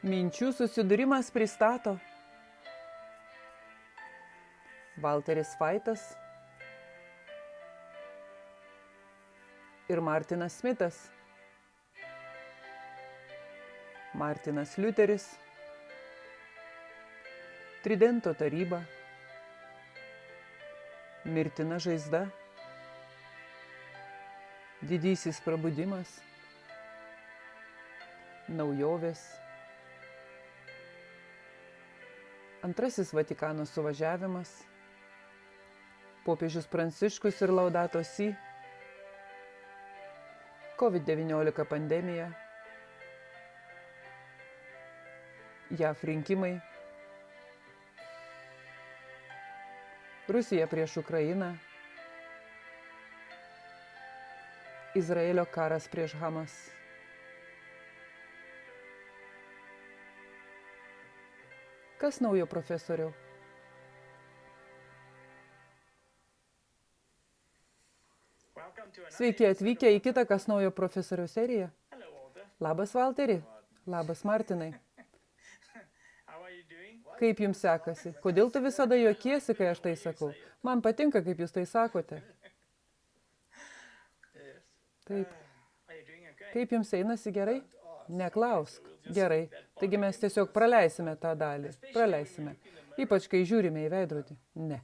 Minčių susidūrimas pristato Walteris Faitas ir Martinas Smitas. Martinas Liuteris, Tridento taryba, mirtina žaizda, didysis prabudimas, naujovės, antrasis Vatikano suvažiavimas, popiežius Pranciškus ir Laudato Si, COVID-19 pandemija, JAV rinkimai, Rusija prieš Ukrainą, Izraelio karas prieš Hamas. Kas naujo, profesoriau? Sveiki atvykę į kitą Kas naujo profesorių seriją. Labas, Valteri. Labas, Martinai. Kaip jums sekasi? Kodėl tu visada juokiesi, kai aš tai sakau? Man patinka, kaip jūs tai sakote. Taip. Kaip jums einasi gerai? Neklausk. Gerai. Taigi mes tiesiog praleisime tą dalį. Praleisime. Ypač, kai žiūrime į veidrodį. Ne.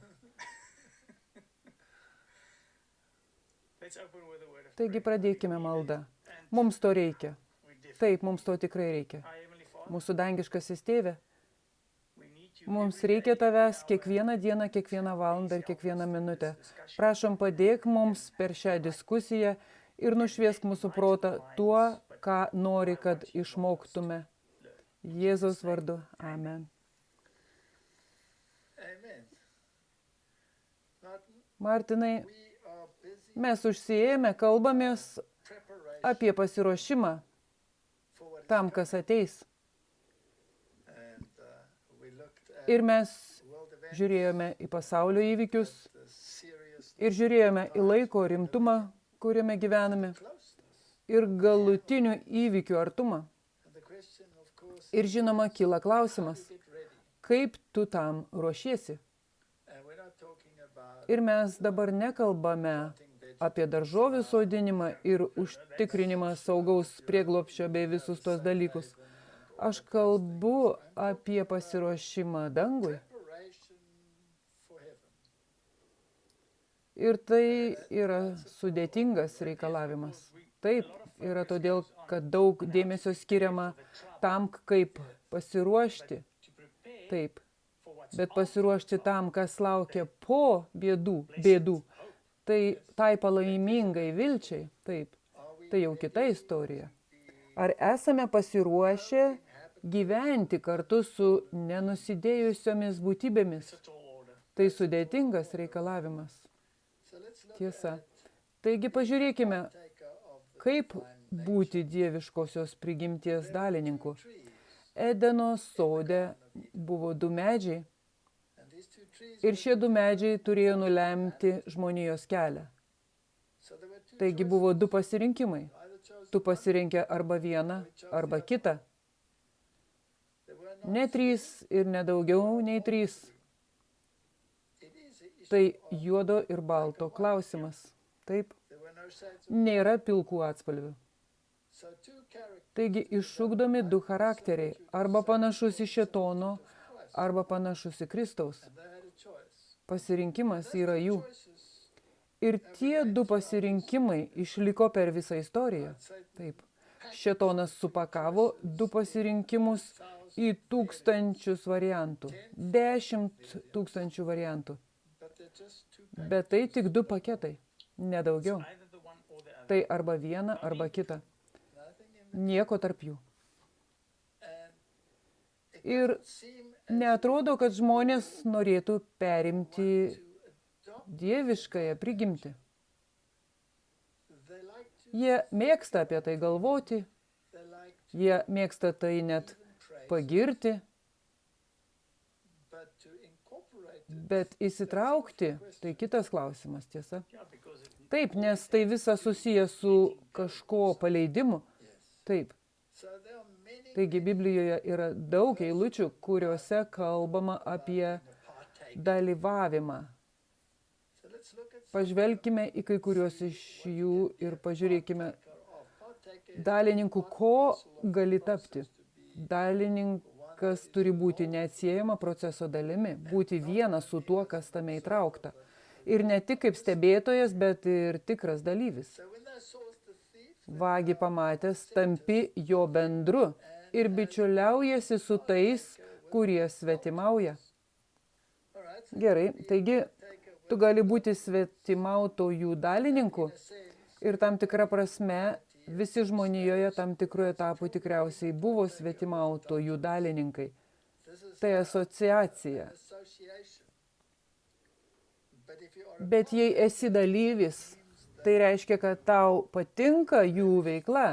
Taigi pradėkime maldą. Mums to reikia. Taip, mums to tikrai reikia. Mūsų dangiškasis Tėve, mums reikia tavęs kiekvieną dieną, kiekvieną valandą ir kiekvieną minutę. Prašom, padėk mums per šią diskusiją ir nušviesk mūsų protą tuo, ką nori, kad išmoktume. Jėzaus vardu. Amen. Martinai, mes užsiėmę kalbamės apie pasiruošimą tam, kas ateis. Ir mes žiūrėjome į pasaulio įvykius ir žiūrėjome į laiko rimtumą, kuriame gyvename, ir galutinių įvykių artumą. Ir žinoma, kyla klausimas, kaip tu tam ruošiesi. Ir mes dabar nekalbame apie daržovių sodinimą ir užtikrinimą saugaus prieglobsčio bei visus tos dalykus. Aš kalbu apie pasiruošimą dangui. Ir tai yra sudėtingas reikalavimas. Taip, yra todėl, kad daug dėmesio skiriama tam, kaip pasiruošti. Taip, bet pasiruošti tam, kas laukia po bėdų. Tai palaimingai vilčiai. Taip, tai jau kita istorija. Ar esame pasiruošę gyventi kartu su nenusidėjusiomis būtybėmis? Tai sudėtingas reikalavimas. Tiesa. Taigi pažiūrėkime, kaip būti dieviškosios prigimties dalininku. Edeno sode buvo 2 medžiai ir šie 2 medžiai turėjo nulemti žmonijos kelią. Taigi buvo 2 pasirinkimai. Tu pasirenki arba vieną, arba kitą. Ne 3 ir ne daugiau nei 3. Tai juodo ir balto klausimas. Taip. Nėra pilkų atspalvių. Taigi išugdomi 2 charakteriai, arba panašus į Šėtono, arba panašus į Kristaus. Pasirinkimas yra jų. Ir tie 2 pasirinkimai išliko per visą istoriją. Taip. Šėtonas supakavo 2 pasirinkimus į 1000 variantų. 10 000 variantų. Bet tai tik 2 paketai, nedaugiau. Tai arba viena, arba kita. Nieko tarp jų. Ir neatrodo, kad žmonės norėtų perimti dieviškąją prigimtį. Jie mėgsta apie tai galvoti, jie mėgsta tai net pagirti, bet įsitraukti, tai kitas klausimas, tiesa. Taip, nes tai visa susijęs su kažko paleidimu. Taip. Taigi Biblijoje yra daug eilučių, kuriuose kalbama apie dalyvavimą. Pažvelkime į kai kuriuos iš jų ir pažiūrėkime dalininkų, ko gali tapti. Dalininkas turi būti neatsiejama proceso dalimi, būti vienas su tuo, kas tame įtraukta. Ir ne tik kaip stebėtojas, bet ir tikras dalyvis. Vagį pamatęs, tampi jo bendru ir bičiuliaujasi su tais, kurie svetimauja. Gerai, taigi tu gali būti svetimautojų dalininku ir tam tikra prasme visi žmonijoje tam tikrų etapų tikriausiai buvo svetimautojų dalininkai. Tai asociacija. Bet jei esi dalyvis, tai reiškia, kad tau patinka jų veikla.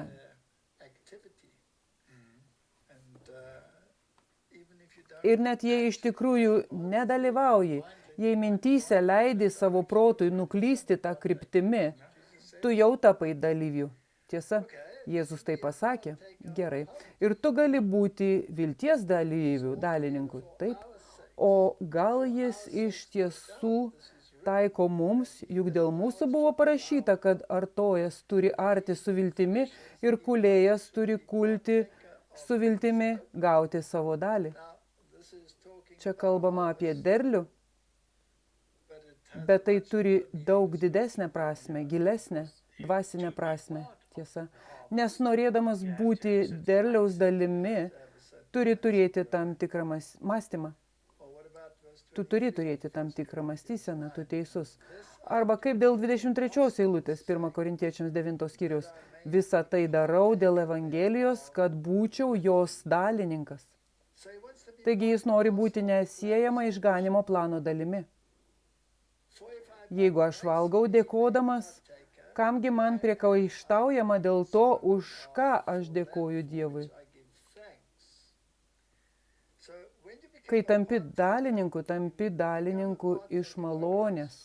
Ir net jei iš tikrųjų nedalyvauji, jei mintyse leidi savo protui nuklysti tą kryptimi, tu jau tapai dalyviu. Tiesa, Jėzus tai pasakė. Gerai. Ir tu gali būti vilties dalininku. Taip. O gal jis iš tiesų taiko mums, juk dėl mūsų buvo parašyta, kad artojas turi arti su viltimi ir kulėjas turi kulti su viltimi gauti savo dalį. Čia kalbama apie derlių, bet tai turi daug didesnę prasmę, gilesnę, dvasinę prasmę. Tiesa. Nes norėdamas būti derliaus dalimi, turi turėti tam tikrą mąstymą. Tu turi turėti tam tikrą mąstyseną, tu teisus. Arba kaip dėl 23 eilutės 1 Korintiečiams 9 skyriaus. Visą tai darau dėl Evangelijos, kad būčiau jos dalininkas. Taigi jis nori būti neatsiejama išganimo plano dalimi. Jeigu aš valgau dėkodamas, kamgi man priekaištaujama dėl to, už ką aš dėkoju Dievui. Kai tampi dalininku iš malonės.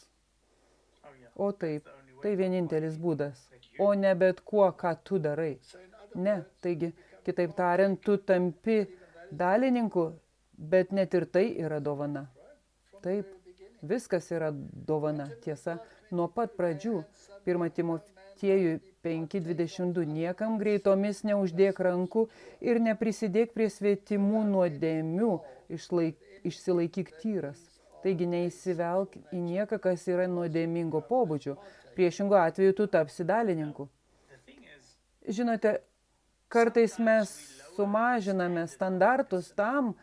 O taip, tai vienintelis būdas, o ne bet kuo, ką tu darai. Ne, taigi, kitaip tariant, tu tampi dalininku, bet net ir tai yra dovana. Taip, viskas yra dovana, tiesa, nuo pat pradžių. 1 Timotiejui 5:22. Niekam greitomis neuždėk rankų ir neprisidėk prie svetimų nuodėmių, išsilaikyk tyras. Taigi neįsivelk į nieką, kas yra nuodėmingo pobūdžio. Priešingu atveju tu tapsi dalininku. Žinote, kartais mes sumažiname standartus tam,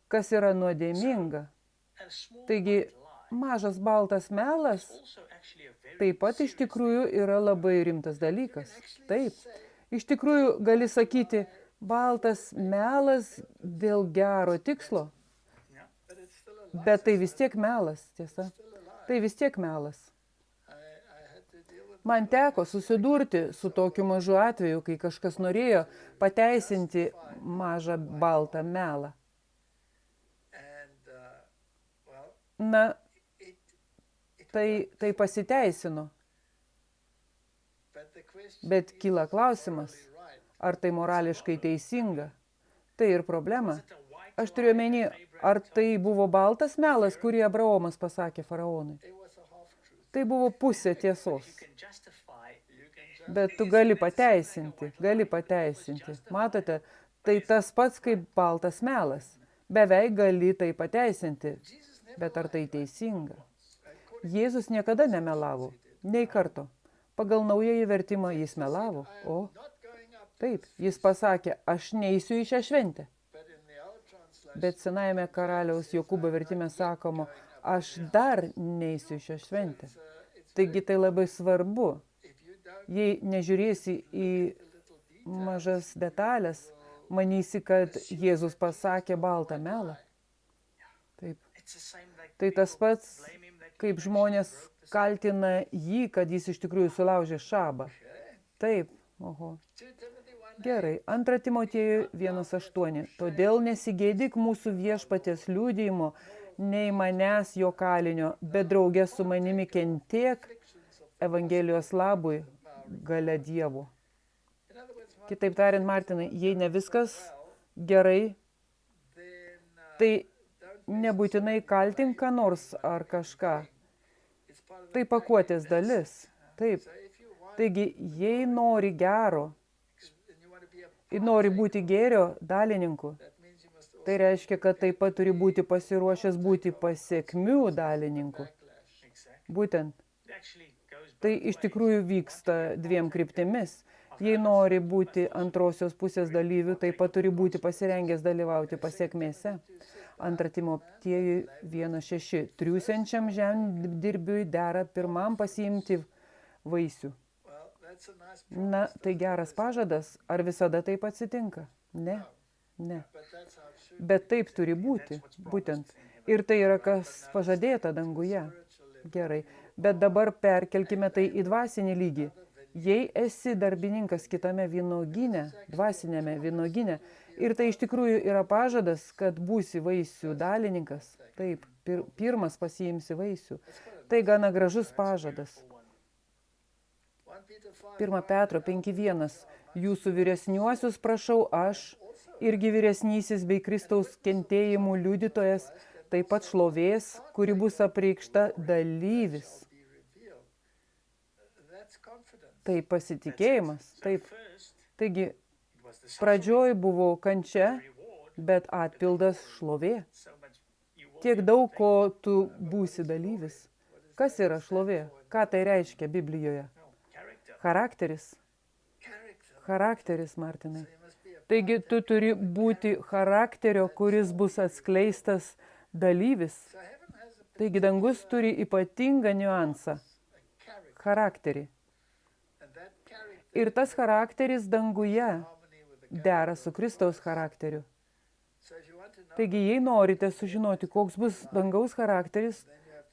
kas yra nuodėminga. Taigi mažas baltas melas taip pat iš tikrųjų yra labai rimtas dalykas. Taip, iš tikrųjų gali sakyti, baltas melas dėl gero tikslo. Bet tai vis tiek melas, tiesa. Tai vis tiek melas. Man teko susidurti su tokiu mažu atveju, kai kažkas norėjo pateisinti mažą baltą melą. Na, tai pasiteisino. Bet kyla klausimas, ar tai morališkai teisinga? Tai ir problema. Aš turiu omeny, ar tai buvo baltas melas, kurį Abraomas pasakė faraonui? Tai buvo pusė tiesos. Bet tu gali pateisinti. Matote, tai tas pats kaip baltas melas. Beveik gali tai pateisinti. Bet ar tai teisinga? Jėzus niekada nemelavo, nei karto. Pagal naująjį vertimą jis melavo. O, taip, jis pasakė, aš neisiu į šią šventę. Bet senajame karaliaus Jokūbo vertime sakoma, aš dar neisiu į šią šventę. Taigi tai labai svarbu. Jei nežiūrėsi į mažas detalės, manysi, kad Jėzus pasakė baltą melą. Taip. Tai tas pats, kaip žmonės kaltina jį, kad jis iš tikrųjų sulaužė šabą. Taip, oho. Gerai, 2 Timotiejui 1:8. Todėl nesigėdyk mūsų viešpaties liudijimo, nei manęs jo kalinio, bet drauge su manimi kentėk Evangelijos labui galia Dievo. Kitaip tariant, Martinai, jei ne viskas gerai, tai nebūtinai kaltink ką nors ar kažką. Tai pakuotės dalis. Taip. Taigi, jei nori gero, ir nori būti gėrio dalininku, tai reiškia, kad taip pat turi būti pasiruošęs būti pasekmių dalininku. Būtent. Tai iš tikrųjų vyksta dviem kryptimis. Jei nori būti antrosios pusės dalyvių, taip pat turi būti pasirengęs dalyvauti pasekmėse. 2 Timotiejui 1:6. Triūsiančiam žemdirbiui dera pirmam pasiimti vaisių. Na, tai geras pažadas. Ar visada taip atsitinka? Ne. Ne. Bet taip turi būti. Būtent. Ir tai yra kas pažadėta danguje. Gerai. Bet dabar perkelkime tai į dvasinį lygį. Jei esi darbininkas kitame vynuogyne, dvasinėme vynuogyne, ir tai iš tikrųjų yra pažadas, kad būsi vaisių dalininkas, taip, pirmas pasiimsi vaisių, tai gana gražus pažadas. 1 Petro 5:1. Jūsų vyresniuosius prašau aš, irgi vyresnysis bei Kristaus kentėjimų liudytojas, taip pat šlovės, kuri bus apreikšta dalyvis. Tai pasitikėjimas, taip. Taigi, pradžioj buvo kančia, bet atpildas šlovė. Tiek daug, ko tu būsi dalyvis. Kas yra šlovė? Ką tai reiškia Biblijoje? Charakteris. Charakteris, Martinai. Taigi, tu turi būti charakterio, kuris bus atskleistas dalyvis. Taigi, dangus turi ypatingą niuansą. Charakterį. Ir tas charakteris danguje dera su Kristaus charakteriu. Taigi, jei norite sužinoti, koks bus dangaus charakteris,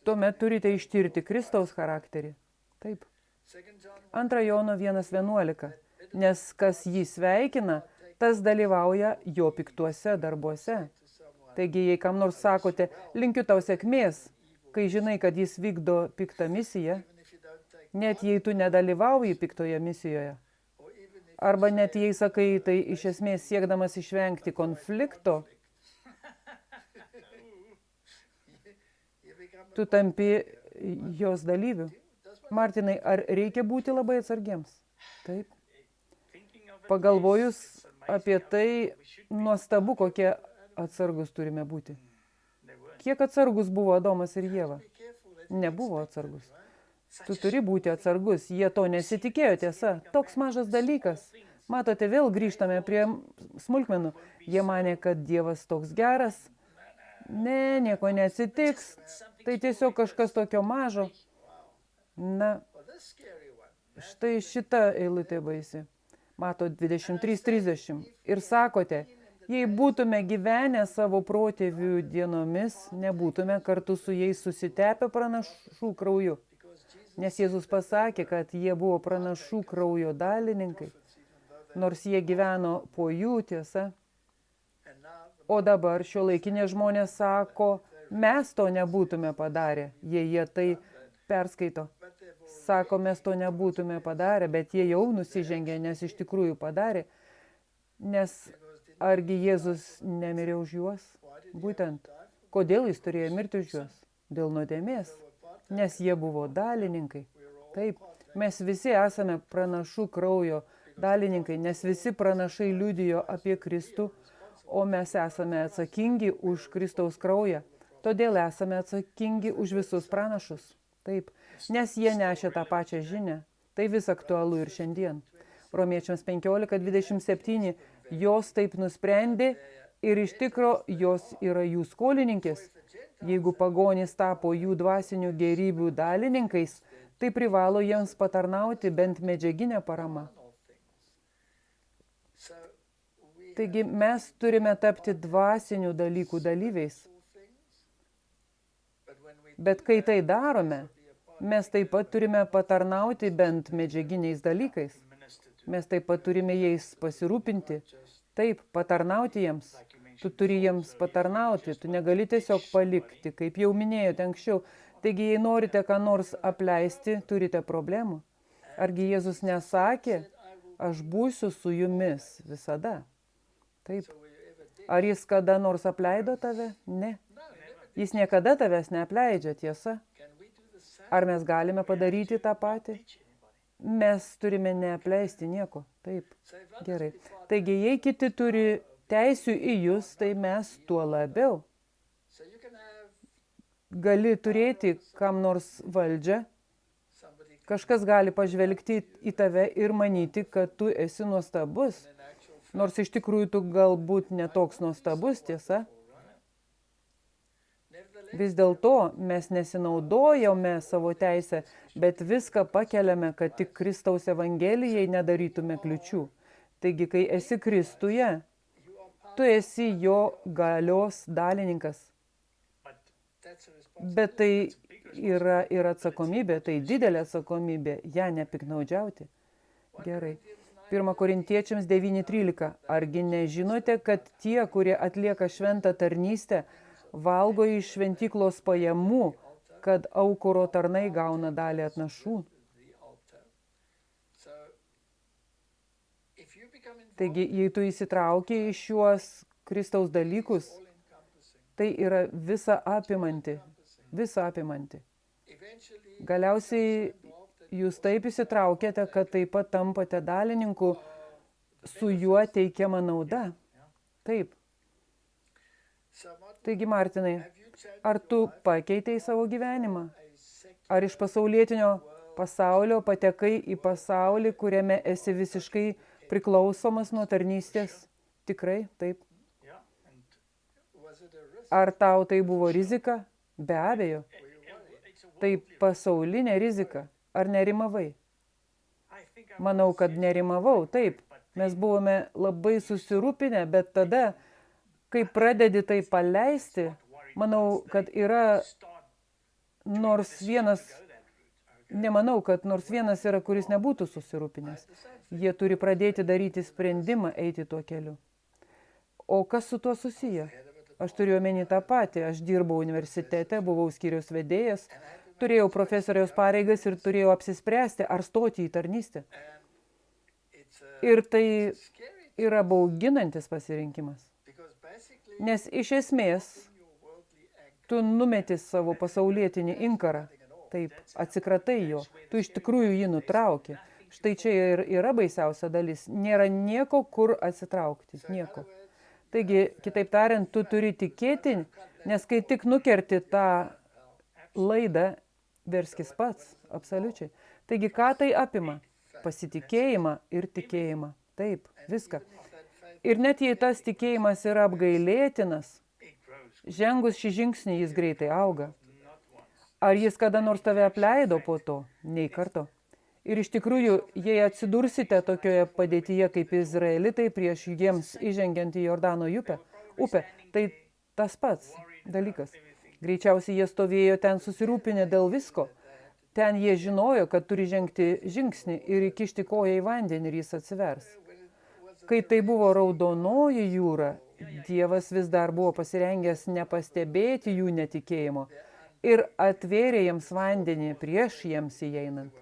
tuomet turite ištirti Kristaus charakterį. Taip. 2 Jono 1:11. Nes kas jį sveikina, tas dalyvauja jo piktuose darbuose. Taigi, jei kam nors sakote, linkiu tau sėkmės, kai žinai, kad jis vykdo piktą misiją, net jei tu nedalyvauji piktoje misijoje. Arba net jei sakai, tai iš esmės siekdamas išvengti konflikto, tu tampi jos dalyviu. Martinai, ar reikia būti labai atsargiems? Taip. Pagalvojus apie tai, nuostabu, kokie atsargus turime būti. Kiek atsargus buvo Adomas ir Ieva? Nebuvo atsargus. Tu turi būti atsargus. Jie to nesitikėjo, tiesa. Toks mažas dalykas. Matote, vėl grįžtame prie smulkmenų. Jie manė, kad Dievas toks geras. Ne, nieko neatsitiks. Tai tiesiog kažkas tokio mažo. Na, štai šita eilutė baisi. Mato 23:30. Ir sakote, jei būtume gyvenę savo protėvių dienomis, nebūtume kartu su jais susitepę pranašų krauju. Nes Jėzus pasakė, kad jie buvo pranašų kraujo dalininkai, nors jie gyveno po jų, tiesa. O dabar šiuolaikinė žmonės sako, mes to nebūtume padarę, jei jie tai perskaito. Sako, mes to nebūtume padarę, bet jie jau nusižengė, nes iš tikrųjų padarė. Nes argi Jėzus nemirė už juos? Būtent. Kodėl jis turėjo mirti už juos? Dėl nuodėmės. Nes jie buvo dalininkai. Taip, mes visi esame pranašų kraujo dalininkai, nes visi pranašai liudijo apie Kristų, o mes esame atsakingi už Kristaus kraują. Todėl esame atsakingi už visus pranašus. Taip, nes jie nešė tą pačią žinią. Tai vis aktualu ir šiandien. Romiečiams 15:27. Jos taip nusprendė ir iš tikro jos yra jų skolininkės. Jeigu pagonys tapo jų dvasinių gėrybių dalininkais, tai privalo jiems patarnauti bent medžiaginę paramą. Taigi mes turime tapti dvasinių dalykų dalyviais. Bet kai tai darome, mes taip pat turime patarnauti bent medžiaginiais dalykais. Mes taip pat turime jais pasirūpinti. Taip, patarnauti jiems. Tu turi jiems patarnauti, tu negali tiesiog palikti, kaip jau minėjote anksčiau. Taigi, jei norite ką nors apleisti, turite problemų. Argi Jėzus nesakė, aš būsiu su jumis visada. Taip. Ar jis kada nors apleido tave? Ne. Jis niekada tavęs neapleidžia, tiesa. Ar mes galime padaryti tą patį? Mes turime neapleisti nieko. Taip, gerai. Taigi, jei kiti turi teisių į jūs, tai mes tuo labiau. Gali turėti kam nors valdžią, kažkas gali pažvelgti į tave ir manyti, kad tu esi nuostabus, nors iš tikrųjų tu galbūt netoks nuostabus, tiesa. Vis dėlto mes nesinaudojame savo teisę, bet viską pakeliame, kad tik Kristaus Evangelijai nedarytume kliučių. Taigi, kai esi Kristuje, tu esi jo galios dalininkas. Bet tai yra ir atsakomybė, tai didelė atsakomybė, ją nepiknaudžiauti. Gerai. 1 Korintiečiams 9:13. Argi nežinote, kad tie, kurie atlieka šventą tarnystę, valgo iš šventyklos pajamų, kad aukuro tarnai gauna dalį atnašų? Taigi, jei tu įsitrauki į šiuos Kristaus dalykus, tai yra visa apimanti. Galiausiai jūs taip įsitraukėte, kad taip pat tampate dalininku su juo teikiama nauda. Taip. Taigi, Martinai, ar tu pakeitei savo gyvenimą? Ar iš pasaulietinio pasaulio patekai į pasaulį, kuriame esi visiškai priklausomas nuo tarnystės? Tikrai, taip. Ar tau tai buvo rizika? Be abejo. Tai pasaulinė rizika. Ar nerimavai? Manau, kad nerimavau, taip. Mes buvome labai susirūpinę, bet tada, kai pradedi tai paleisti, manau, kad yra nemanau, kad nors vienas yra, kuris nebūtų susirūpinęs. Jie turi pradėti daryti sprendimą eiti tuo keliu. O kas su tuo susiję? Aš turiu omeny tą patį. Aš dirbau universitete, buvau skyriaus vedėjas, turėjau profesoriaus pareigas ir turėjau apsispręsti, ar stoti į tarnystę. Ir tai yra bauginantis pasirinkimas. Nes iš esmės, tu numeti savo pasaulietinį inkarą. Taip, atsikratai jo. Tu iš tikrųjų jį nutrauki. Štai čia ir yra baisiausia dalis. Nėra nieko, kur atsitraukti. Nieko. Taigi, kitaip tariant, tu turi tikėti, nes kai tik nukerti tą laidą, verskis pats, absoliučiai. Taigi, ką tai apima? Pasitikėjimą ir tikėjimą. Taip, viską. Ir net jei tas tikėjimas yra apgailėtinas, žengus šį žingsnį jis greitai auga. Ar jis kada nors tave apleido po to? Nei karto. Ir iš tikrųjų, jei atsidursite tokioje padėtyje kaip izraelitai prieš jiems įžengiant į Jordano upę, tai tas pats dalykas. Greičiausiai jie stovėjo ten susirūpinę dėl visko. Ten jie žinojo, kad turi žengti žingsnį ir įkišti koją į vandenį ir jis atsivers. Kai tai buvo Raudonoji jūra, Dievas vis dar buvo pasirengęs nepastebėti jų netikėjimo ir atvėrė jiems vandenį prieš jiems įeinant.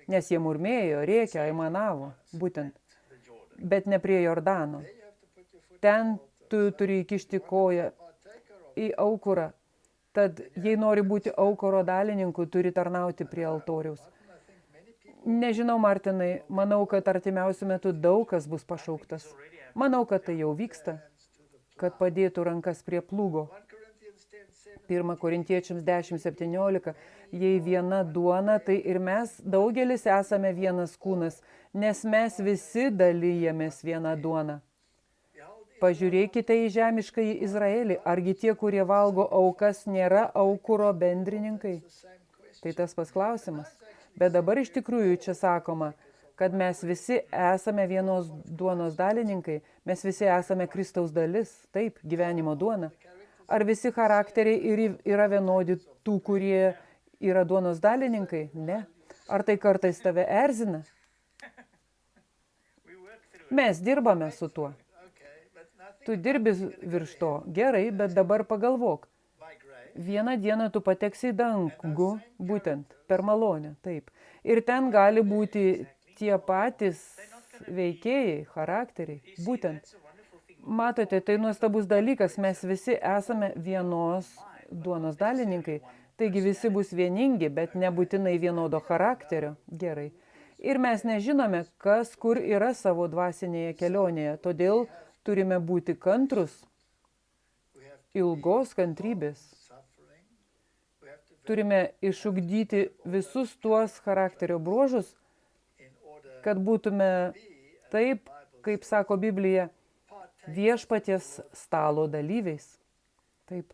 Nes jie murmėjo, rėkė, aimanavo, būtent, bet ne prie Jordano. Ten tu turi įkišti koją į aukurą. Tad, jei nori būti aukuro dalininku, turi tarnauti prie altoriaus. Nežinau, Martinai, manau, kad artimiausiu metu daug kas bus pašauktas. Manau, kad tai jau vyksta, kad padėtų rankas prie plūgo. 1 Korintiečiams 10:17. Jei viena duona, tai ir mes daugelis esame vienas kūnas, nes mes visi dalyjamės vieną duoną. Pažiūrėkite į žemiškąjį Izraelį, argi tie, kurie valgo aukas, nėra aukuro bendrininkai? Tai tas pats klausimas. Bet dabar iš tikrųjų čia sakoma, kad mes visi esame vienos duonos dalininkai, mes visi esame Kristaus dalis, taip, gyvenimo duona. Ar visi charakteriai yra vienodi tų, kurie yra duonos dalininkai? Ne. Ar tai kartais tave erzina? Mes dirbame su tuo. Tu dirbi virš to. Gerai, bet dabar pagalvok. Vieną dieną tu pateksi į dangų, būtent per malonę, taip. Ir ten gali būti tie patys veikėjai, charakteriai, būtent. Matote, tai nuostabus dalykas, mes visi esame vienos duonos dalininkai. Taigi visi bus vieningi, bet nebūtinai vienodo charakterio. Gerai. Ir mes nežinome, kas kur yra savo dvasinėje kelionėje. Todėl turime būti kantrus, ilgos kantrybės. Turime išugdyti visus tuos charakterio bruožus, kad būtume taip, kaip sako Biblija, viešpaties stalo dalyviais. Taip.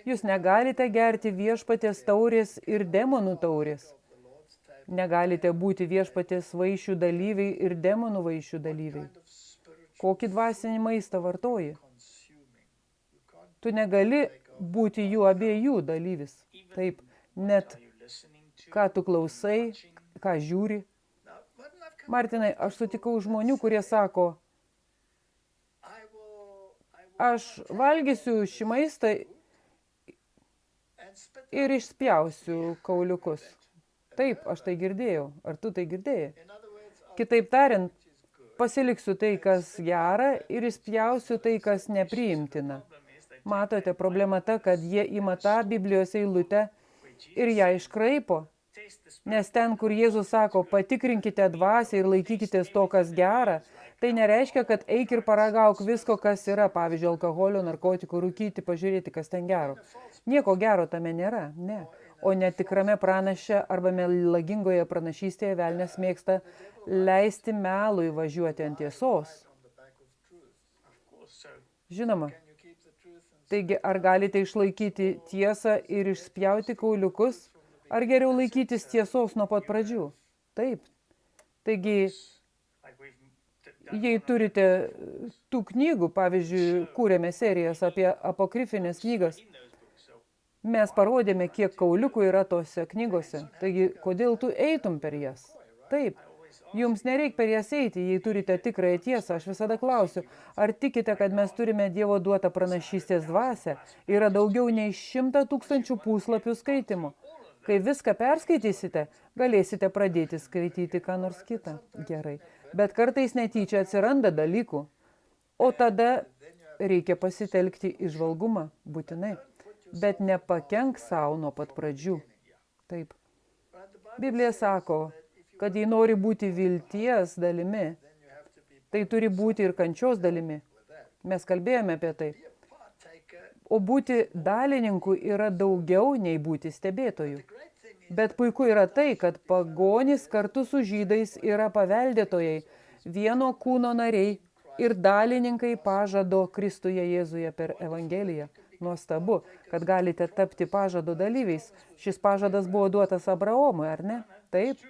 Jūs negalite gerti viešpaties taurės ir demonų taurės. Negalite būti viešpaties vaišių dalyviai ir demonų vaišių dalyviai. Kokį dvasinį maistą vartoji? Tu negali būti jų abiejų dalyvis. Taip, net ką tu klausai, ką žiūri. Martinai, aš sutikau žmonių, kurie sako, aš valgysiu šį maistą ir išspjausiu kauliukus. Taip, aš tai girdėjau. Ar tu tai girdėjai? Kitaip tariant, pasiliksiu tai, kas gera ir išspjausiu tai, kas nepriimtina. Matote, problema ta, kad jie ima tą Biblijos eilutę ir ją iškraipo. Nes ten, kur Jėzus sako, patikrinkite dvasią ir laikykitės to, kas gera, tai nereiškia, kad eik ir paragauk visko, kas yra, pavyzdžiui, alkoholio, narkotikų, rūkyti, pažiūrėti, kas ten gero. Nieko gero tame nėra, ne. O netikrame pranaše arba melagingoje pranašystėje velnias mėgsta leisti melui važiuoti ant tiesos. Žinoma. Taigi, ar galite išlaikyti tiesą ir išspjauti kauliukus, ar geriau laikytis tiesos nuo pat pradžių? Taip. Taigi, jei turite tų knygų, pavyzdžiui, kūrėme serijas apie apokrifinės knygas, mes parodėme, kiek kauliukų yra tose knygose. Taigi, kodėl tu eitum per jas? Taip. Jums nereik per jas eiti, jei turite tikrąją tiesą. Aš visada klausiu, ar tikite, kad mes turime Dievo duotą pranašystės dvasią? Yra daugiau nei 100 000 puslapių skaitimų. Kai viską perskaitysite, galėsite pradėti skaityti ką nors kitą. Gerai. Bet kartais netyčia atsiranda dalykų. O tada reikia pasitelkti įžvalgumą, būtinai. Bet nepakenk savo nuo pat pradžių. Taip. Biblija sako, kad jei nori būti vilties dalimi, tai turi būti ir kančios dalimi. Mes kalbėjome apie tai. O būti dalininku yra daugiau nei būti stebėtoju. Bet puiku yra tai, kad pagonys kartu su žydais yra paveldėtojai, vieno kūno nariai ir dalininkai pažado Kristuje Jėzuje per Evangeliją. Nuostabu, kad galite tapti pažado dalyviais. Šis pažadas buvo duotas Abraomui, ar ne? Taip.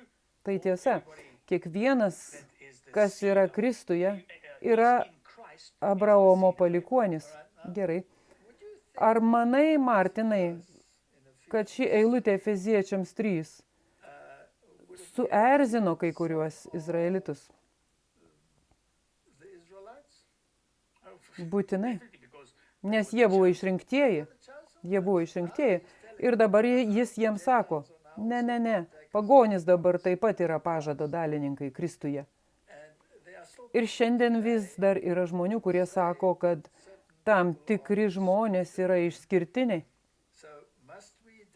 Tai tiesa, kiekvienas, kas yra Kristuje, yra Abraomo palikuonis. Gerai. Ar manai, Martinai, kad ši eilutė Efeziečiams 3 suerzino kai kuriuos izraelitus? Būtinai. Nes jie buvo išrinktieji. Jie buvo išrinktieji. Ir dabar jis jiems sako, ne. Pagonys dabar taip pat yra pažado dalininkai Kristuje. Ir šiandien vis dar yra žmonių, kurie sako, kad tam tikri žmonės yra išskirtiniai.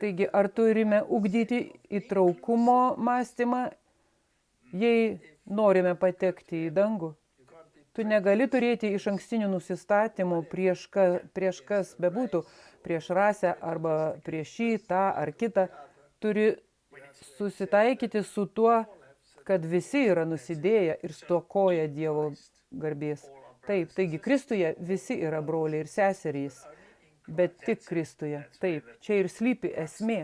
Taigi, ar turime ugdyti įtraukumo mąstymą, jei norime patekti į dangų? Tu negali turėti išankstinių nusistatymų prieš kas bebūtų, prieš rasę arba prieš šį, tą ar kitą. Turi susitaikyti su tuo, kad visi yra nusidėję ir stokoja Dievo garbės. Taip, taigi Kristuje visi yra broliai ir seserys, bet tik Kristuje. Taip, čia ir slypi esmė.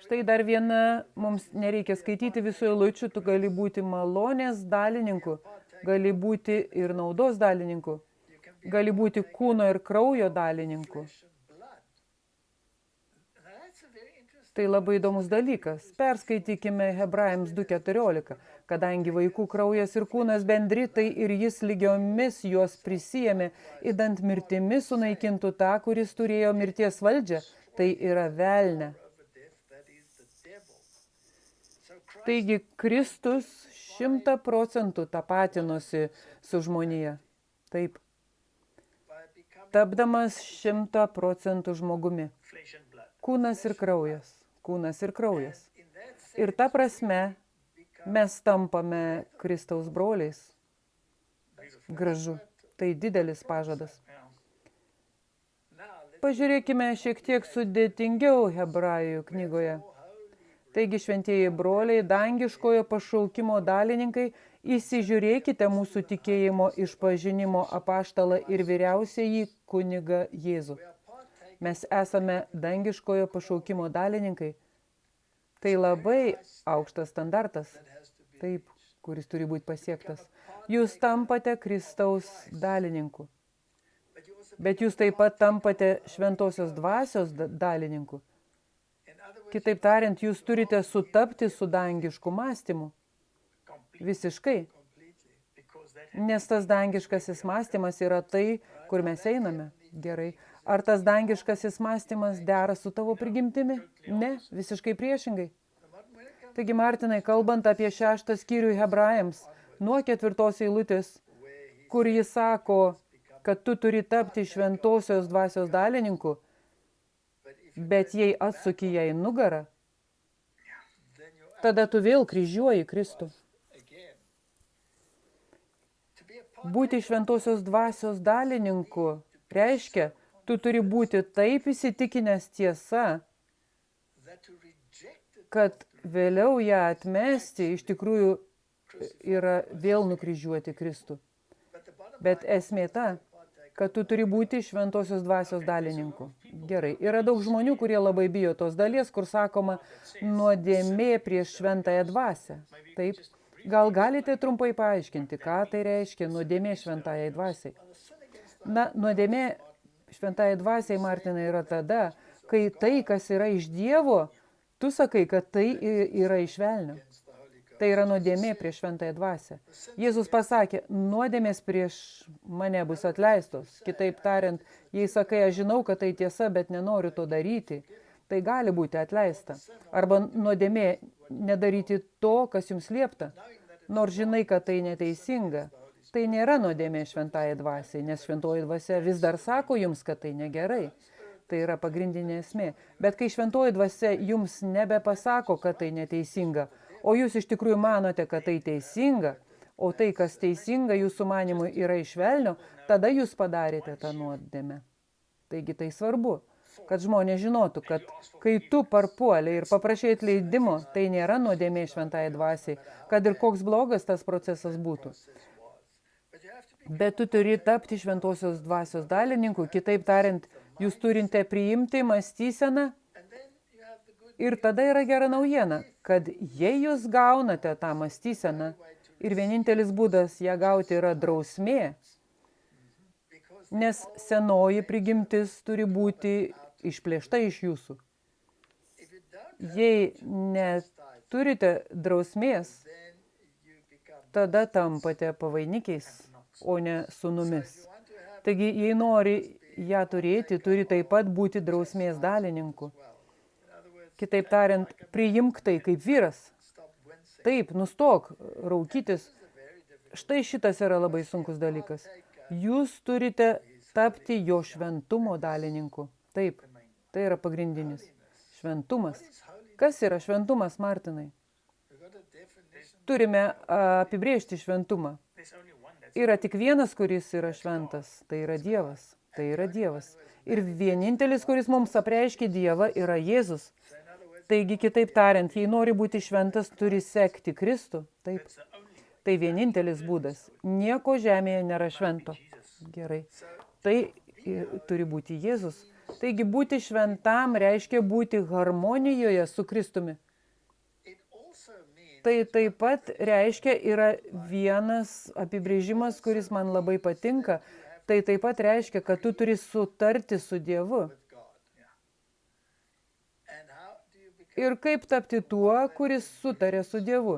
Štai dar viena, mums nereikia skaityti visų eilučių, tu gali būti malonės dalininku, gali būti ir naudos dalininku, gali būti kūno ir kraujo dalininku. Tai labai įdomus dalykas. Perskaitykime Hebrajams 2:14. Kadangi vaikų kraujas ir kūnas bendri, tai ir jis lygiomis juos prisijėmė, idant mirtimi sunaikintų tą, kuris turėjo mirties valdžią, tai yra velnią. Taigi Kristus 100% tapatinosi su žmonija. Taip. Tapdamas 100% žmogumi. Kūnas ir kraujas. Kūnas ir kraujas. Ir ta prasme mes tampame Kristaus broliais. Gražu. Tai didelis pažadas. Pažiūrėkime šiek tiek sudėtingiau Hebrajų knygoje. Taigi, šventieji broliai, dangiškojo pašaukimo dalininkai, įsižiūrėkite mūsų tikėjimo išpažinimo apaštalą ir vyriausiąjį kunigą Jėzų. Mes esame dangiškojo pašaukimo dalininkai. Tai labai aukštas standartas, taip, kuris turi būti pasiektas. Jūs tampate Kristaus dalininku. Bet jūs taip pat tampate šventosios dvasios dalininku. Kitaip tariant, jūs turite sutapti su dangišku mąstymu. Visiškai. Nes tas dangiškasis mąstymas yra tai, kur mes einame. Gerai. Ar tas dangiškasis mąstymas dera su tavo prigimtimi? Ne, visiškai priešingai. Taigi, Martinai, kalbant apie 6 skyrių Hebrajams, nuo 4 eilutės, kur jis sako, kad tu turi tapti šventosios dvasios dalininku, bet jei atsuki jai nugarą, tada tu vėl kryžiuoji Kristų. Būti šventosios dvasios dalininku reiškia, tu turi būti taip įsitikinęs tiesa, kad vėliau ją atmesti iš tikrųjų yra vėl nukryžiuoti Kristų. Bet esmė ta, kad tu turi būti šventosios dvasios dalininku. Gerai, yra daug žmonių, kurie labai bijo tos dalies, kur sakoma nuodėmė prieš šventąją dvasią. Taip, gal galite trumpai paaiškinti, ką tai reiškia nuodėmė šventajai dvasiai? Na, nuodėmė šventajai dvasiai, Martinai, yra tada, kai tai, kas yra iš Dievo, tu sakai, kad tai yra iš velnio. Tai yra nuodėmė prieš šventąją dvasią. Jėzus pasakė, nuodėmės prieš mane bus atleistos. Kitaip tariant, jei sakai, aš žinau, kad tai tiesa, bet nenoriu to daryti, tai gali būti atleista. Arba nuodėmė nedaryti to, kas jums liepta. Nors žinai, kad tai neteisinga. Tai nėra nuodėmė šventąją dvasiai, nes šventoji dvasia vis dar sako jums, kad tai negerai. Tai yra pagrindinė esmė. Bet kai šventoji dvasia jums nebepasako, kad tai neteisinga, o jūs iš tikrųjų manote, kad tai teisinga, o tai, kas teisinga jūsų manimui yra iš velnio, tada jūs padarėte tą nuodėmę. Taigi tai svarbu, kad žmonės žinotų, kad kai tu parpuolė ir paprašai atleidimo, tai nėra nuodėmė šventai dvasiai, kad ir koks blogas tas procesas būtų. Bet tu turi tapti šventosios dvasios dalininku, kitaip tariant, jūs turite priimti mąstyseną. Ir tada yra gera naujiena, kad jei jūs gaunate tą mąstyseną ir vienintelis būdas ją gauti yra drausmė, nes senoji prigimtis turi būti išplėšta iš jūsų. Jei neturite drausmės, tada tampate pavainikiais, o ne sūnumis. Taigi, jei nori ją turėti, turi taip pat būti drausmės dalininku. Kitaip tariant, priimk tai kaip vyras. Taip, nustok raukytis. Štai šitas yra labai sunkus dalykas. Jūs turite tapti jo šventumo dalininku. Taip, tai yra pagrindinis. Šventumas. Kas yra šventumas, Martinai? Turime apibrėžti šventumą. Yra tik vienas, kuris yra šventas. Tai yra Dievas. Tai yra Dievas. Ir vienintelis, kuris mums apreiškė Dievą, yra Jėzus. Taigi, kitaip tariant, jei nori būti šventas, turi sekti Kristų. Taip. Tai vienintelis būdas. Nieko žemėje nėra švento. Gerai. Tai turi būti Jėzus. Taigi, būti šventam reiškia būti harmonijoje su Kristumi. Tai taip pat reiškia yra vienas apibrėžimas, kuris man labai patinka. Tai taip pat reiškia, kad tu turi sutarti su Dievu. Ir kaip tapti tuo, kuris sutarė su Dievu?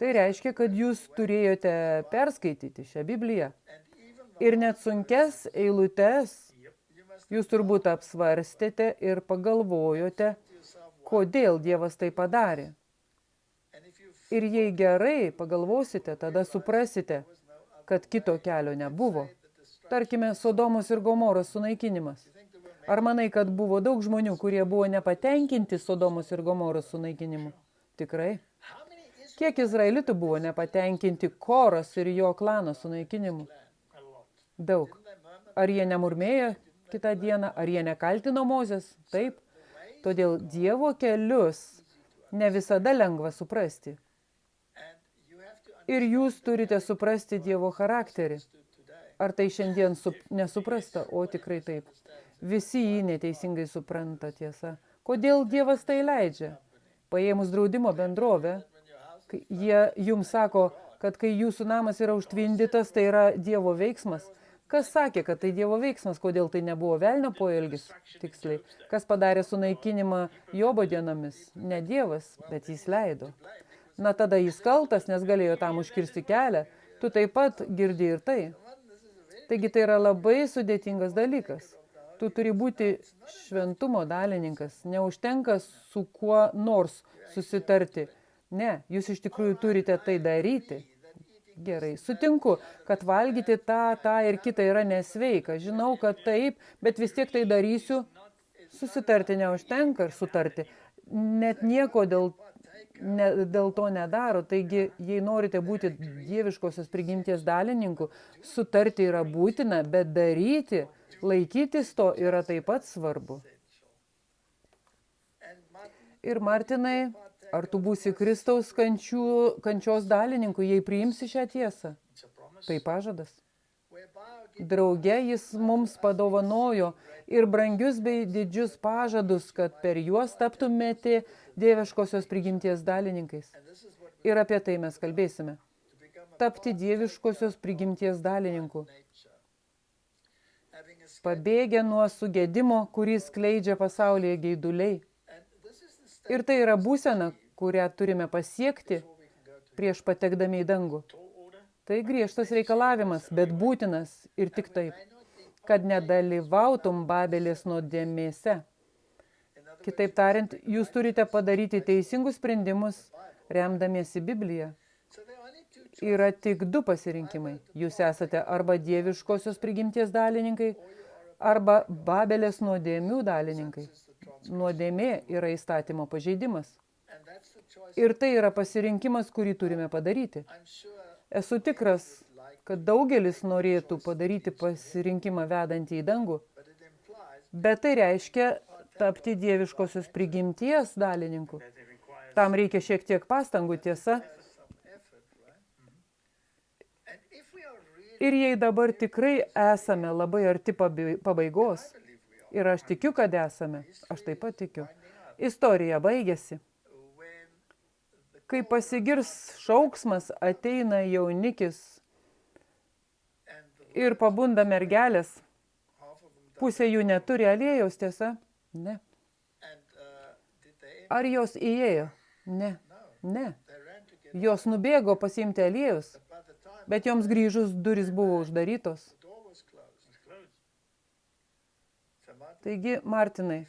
Tai reiškia, kad jūs turėjote perskaityti šią Bibliją. Ir net sunkes eilutes jūs turbūt apsvarstėte ir pagalvojote, kodėl Dievas tai padarė. Ir jei gerai pagalvosite, tada suprasite, kad kito kelio nebuvo. Tarkime, Sodomos ir Gomoros sunaikinimas. Ar manai, kad buvo daug žmonių, kurie buvo nepatenkinti Sodomos ir Gomoros sunaikinimu? Tikrai. Kiek izraelitų buvo nepatenkinti Koros ir jo klano sunaikinimu? Daug. Ar jie nemurmėjo kitą dieną, ar jie nekaltino Mozės? Taip. Todėl Dievo kelius ne visada lengva suprasti. Ir jūs turite suprasti Dievo charakterį. Ar tai šiandien nesuprasta? O tikrai taip. Visi jį neteisingai supranta, tiesa. Kodėl Dievas tai leidžia? Paėmus draudimo bendrovę, jie jums sako, kad kai jūsų namas yra užtvindytas, tai yra Dievo veiksmas. Kas sakė, kad tai Dievo veiksmas, kodėl tai nebuvo velnio poelgis? Tiksliai. Kas padarė sunaikinimą Jobo dienomis? Ne Dievas, bet jis leido. Na tada jis kaltas, nes galėjo tam užkirsti kelią. Tu taip pat girdi ir tai. Taigi tai yra labai sudėtingas dalykas. Tu turi būti šventumo dalininkas. Neužtenka su kuo nors susitarti. Ne, jūs iš tikrųjų turite tai daryti. Gerai, sutinku, kad valgyti tą ir kitą yra nesveika. Žinau, kad taip, bet vis tiek tai darysiu. Susitarti neužtenka ir sutarti. Net nieko dėl to nedaro. Taigi, jei norite būti dieviškosios prigimties dalininku, sutarti yra būtina, bet daryti, laikytis to yra taip pat svarbu. Ir Martinai, ar tu būsi Kristaus kančios dalininku, jei priimsi šią tiesą? Tai pažadas. Drauge jis mums padovanojo ir brangius bei didžius pažadus, kad per juos taptumėte dieviškosios prigimties dalininkais. Ir apie tai mes kalbėsime. Tapti dieviškosios prigimties dalininku. Pabėgę nuo sugedimo, kuris skleidžia pasaulyje geiduliai. Ir tai yra būsena, kurią turime pasiekti prieš patekdami į dangų. Tai griežtas reikalavimas, bet būtinas ir tik taip, kad nedalyvautum Babelės nuodėmėse. Kitaip tariant, jūs turite padaryti teisingus sprendimus, remdamiesi Bibliją. Yra tik du pasirinkimai. Jūs esate arba dieviškosios prigimties dalininkai, arba Babelės nuodėmių dalininkai. Nuodėmė yra įstatymo pažeidimas. Ir tai yra pasirinkimas, kurį turime padaryti. Esu tikras, kad daugelis norėtų padaryti pasirinkimą vedantį į dangų, bet tai reiškia tapti dieviškosios prigimties dalininku. Tam reikia šiek tiek pastangų, tiesa. Ir jei dabar tikrai esame labai arti pabaigos, ir aš tikiu, kad esame, aš taip pat tikiu, istorija baigėsi. Kai pasigirs šauksmas, ateina jaunikis ir pabunda mergelės. Pusė jų neturi aliejaus, tiesa? Ne. Ar jos įėjo? Ne. Ne. Jos nubėgo pasiimti aliejus, bet joms grįžus durys buvo uždarytos. Taigi, Martinai,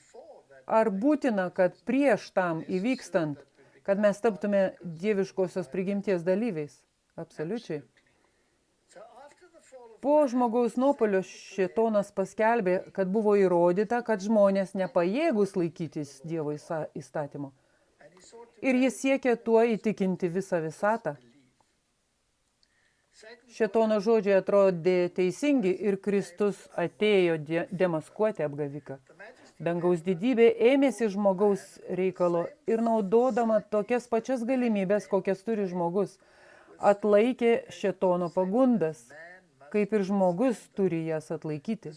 ar būtina, kad prieš tam įvykstant, kad mes taptume dieviškosios prigimties dalyviais? Absoliučiai. Po žmogaus nuopuolio šėtonas paskelbė, kad buvo įrodyta, kad žmonės nepajėgūs laikytis Dievo įstatymo. Ir jis siekė tuo įtikinti visą visatą. Šėtono žodžiai atrodė teisingi ir Kristus atėjo demaskuoti apgaviką. Dangaus didybė ėmėsi žmogaus reikalo ir naudodama tokias pačias galimybės, kokias turi žmogus, atlaikė šėtono pagundas, kaip ir žmogus turi jas atlaikyti.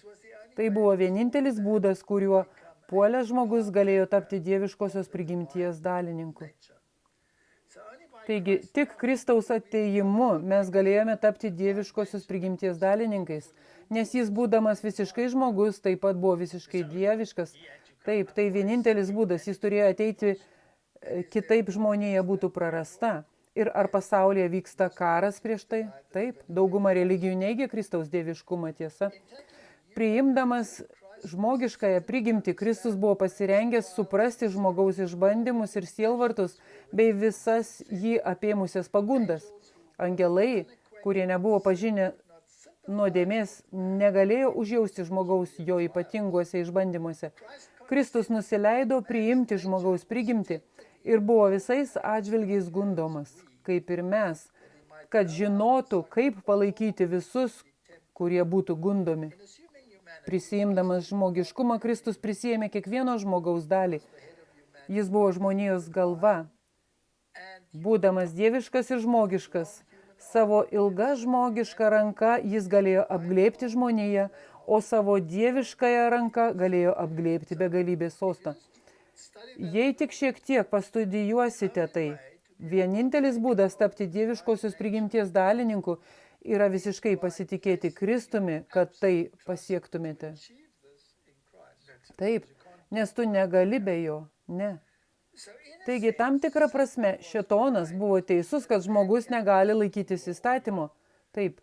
Tai buvo vienintelis būdas, kuriuo puolęs žmogus galėjo tapti dieviškosios prigimties dalininku. Taigi, tik Kristaus atėjimu mes galėjome tapti dieviškosios prigimties dalininkais, nes jis, būdamas visiškai žmogus, taip pat buvo visiškai dieviškas. Taip, tai vienintelis būdas, jis turėjo ateiti, kitaip žmonėje būtų prarasta. Ir ar pasaulyje vyksta karas prieš tai? Taip, dauguma religijų neigia Kristaus dieviškumą, tiesa. Priimdamas žmogiškąją prigimtį, Kristus buvo pasirengęs suprasti žmogaus išbandymus ir sielvartus bei visas jį apėmusias pagundas. Angelai, kurie nebuvo pažinę nuodėmės, negalėjo užjausti žmogaus jo ypatinguose išbandymuose. Kristus nusileido priimti žmogaus prigimtį ir buvo visais atžvilgiais gundomas, kaip ir mes, kad žinotų, kaip palaikyti visus, kurie būtų gundomi. Prisiimdamas žmogiškumą, Kristus prisiėmė kiekvieno žmogaus dalį. Jis buvo žmonijos galva. Būdamas dieviškas ir žmogiškas, savo ilga žmogiška ranka jis galėjo apglėbti žmoniją, o savo dieviškąją ranką galėjo apglėbti begalybės sostą. Jei tik šiek tiek pastudijuosite tai, vienintelis būdas tapti dieviškosios prigimties dalininku yra visiškai pasitikėti Kristumi, kad tai pasiektumėte. Taip, nes tu negali be jo, ne. Taigi, tam tikrą prasme, šėtonas buvo teisus, kad žmogus negali laikytis įstatymo. Taip,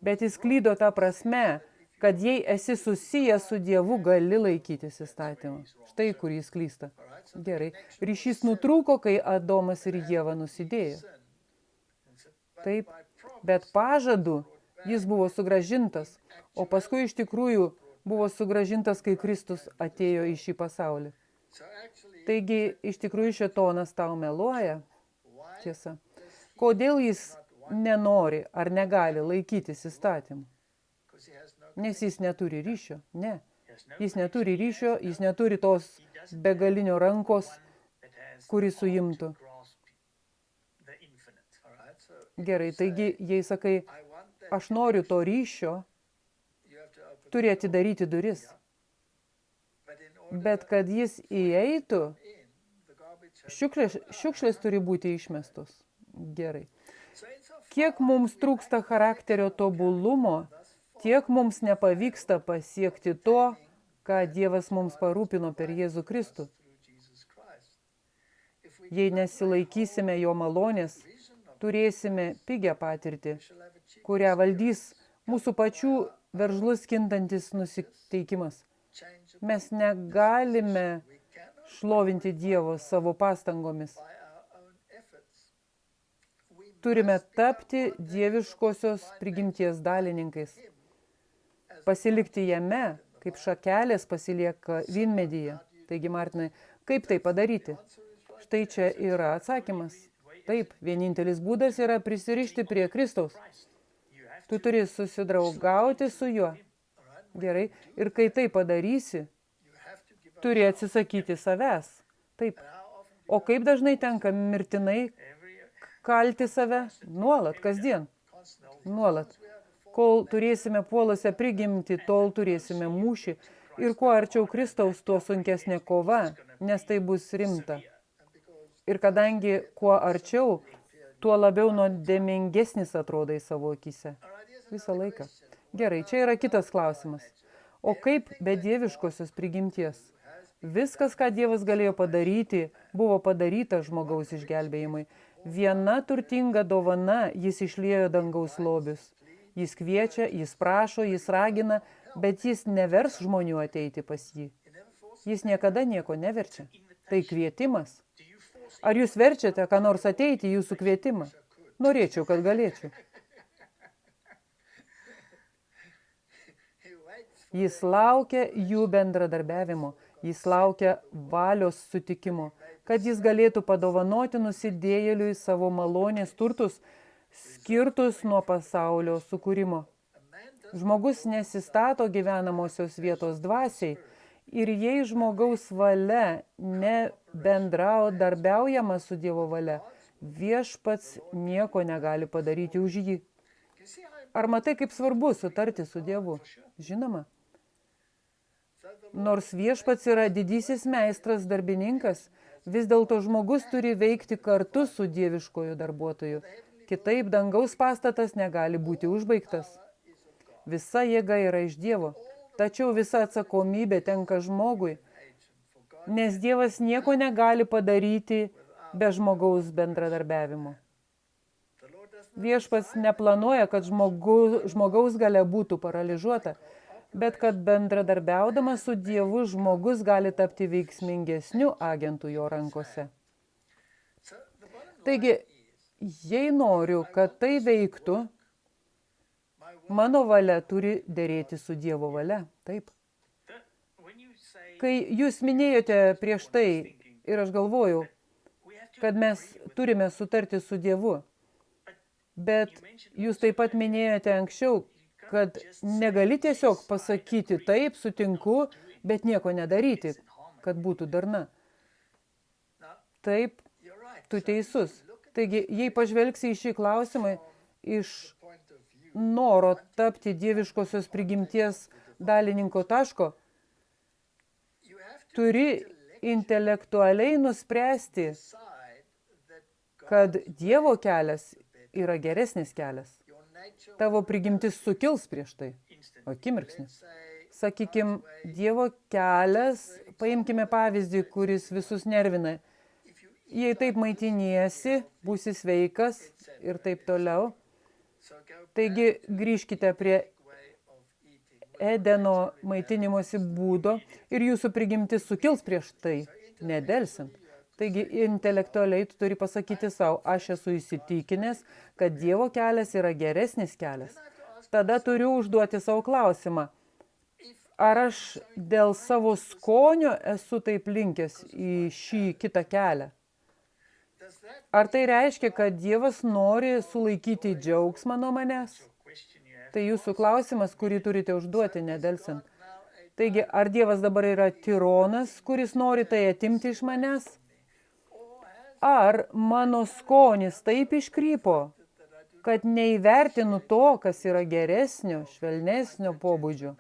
bet jis klydo tą prasme, kad jei esi susijęs su Dievu, gali laikytis įstatymą. Štai kur jis klysta. Gerai, ryšys nutrūko, kai Adomas ir Ieva nusidėjo. Taip, bet pažadu jis buvo sugrąžintas, o paskui iš tikrųjų buvo sugrąžintas, kai Kristus atėjo į šį pasaulį. Taigi, iš tikrųjų šėtonas tau meluoja, tiesa. Kodėl jis nenori ar negali laikytis įstatymų? Nes jis neturi ryšio, ne. Jis neturi ryšio, jis neturi tos begalinio rankos, kuri suimtų. Gerai, taigi, jei sakai, aš noriu to ryšio, turi atidaryti duris. Bet kad jis įeitų, šiukšlės turi būti išmestos. Gerai. Kiek mums trūksta charakterio tobulumo, tiek mums nepavyksta pasiekti to, ką Dievas mums parūpino per Jėzų Kristų. Jei nesilaikysime jo malonės, turėsime pigią patirtį, kurią valdys mūsų pačių veržlus kintantis nusiteikimas. Mes negalime šlovinti Dievo savo pastangomis. Turime tapti dieviškosios prigimties dalininkais. Pasilikti jame, kaip šakelės pasilieka vynmedyje. Taigi, Martinai, kaip tai padaryti? Štai čia yra atsakymas. Taip, vienintelis būdas yra prisirišti prie Kristaus. Tu turi susidraugauti su juo. Gerai. Ir kai tai padarysi, turi atsisakyti savęs. Taip. O kaip dažnai tenka mirtinai kalti save? Nuolat, kasdien. Nuolat. Kol turėsime puolusią prigimtį, tol turėsime mūšį. Ir kuo arčiau Kristaus, tuo sunkesnė kova, nes tai bus rimta. Ir kadangi kuo arčiau, tuo labiau nuodėmingesnis atrodai savo akyse. Visą laiką. Gerai, čia yra kitas klausimas. O kaip be dieviškosios prigimties? Viskas, ką Dievas galėjo padaryti, buvo padaryta žmogaus išgelbėjimui. Viena turtinga dovana jis išliejo dangaus lobius. Jis kviečia, jis prašo, jis ragina, bet jis nevers žmonių ateiti pas jį. Jis niekada nieko neverčia. Tai kvietimas. Ar jūs verčiate, ką nors ateiti į jūsų kvietimą? Norėčiau, kad galėčiau. Jis laukia jų bendradarbiavimo. Jis laukia valios sutikimo, kad jis galėtų padovanoti nusidėjėliui savo malonės turtus, skirtus nuo pasaulio sukūrimo. Žmogus nesistato gyvenamosios vietos dvasiai ir jei žmogaus valia nebendradarbiaujama su Dievo valia, viešpats nieko negali padaryti už jį. Ar matai, kaip svarbu sutarti su Dievu? Žinoma. Nors viešpats yra didysis meistras darbininkas, vis dėlto žmogus turi veikti kartu su dieviškoju darbuotoju. Kitaip dangaus pastatas negali būti užbaigtas. Visa jėga yra iš Dievo, tačiau visa atsakomybė tenka žmogui, nes Dievas nieko negali padaryti be žmogaus bendradarbiavimo. Viešpats neplanuoja, kad žmogaus galia būtų paralyžiuota, bet kad bendradarbiaudamas su Dievu žmogus gali tapti veiksmingesniu agentu jo rankose. Taigi, jei noriu, kad tai veiktų, Mano valia turi dėrėti su Dievo valia. Taip. Kai jūs minėjote prieš tai, ir aš galvoju, kad mes turime sutarti su Dievu, bet jūs taip pat minėjote anksčiau, kad negali tiesiog pasakyti taip, sutinku, bet nieko nedaryti, kad būtų darna. Taip, tu teisus. Taigi, jei pažvelgsi į šį klausimą iš noro tapti dieviškosios prigimties dalininko taško, turi intelektualiai nuspręsti, kad Dievo kelias yra geresnis kelias. Tavo prigimtis sukils prieš tai. Akimirksnį. Sakykim, Dievo kelias, paimkime pavyzdį, kuris visus nervina. Jei taip maitiniesi, būsi sveikas ir taip toliau. Taigi grįžkite prie Edeno maitinimosi būdo ir jūsų prigimtis sukils prieš tai, nedelsint. Taigi intelektualiai tu turi pasakyti savo, aš esu įsitikinęs, kad Dievo kelias yra geresnis kelias. Tada turiu užduoti savo klausimą. Ar aš dėl savo skonio esu taip linkęs į šį kitą kelią? Ar tai reiškia, kad Dievas nori sulaikyti džiaugsmą nuo manęs? Tai jūsų klausimas, kurį turite užduoti, nedelsint. Taigi, ar Dievas dabar yra tironas, kuris nori tai atimti iš manęs? Ar mano skonis taip iškrypo, kad neįvertinu to, kas yra geresnio, švelnesnio pobūdžio?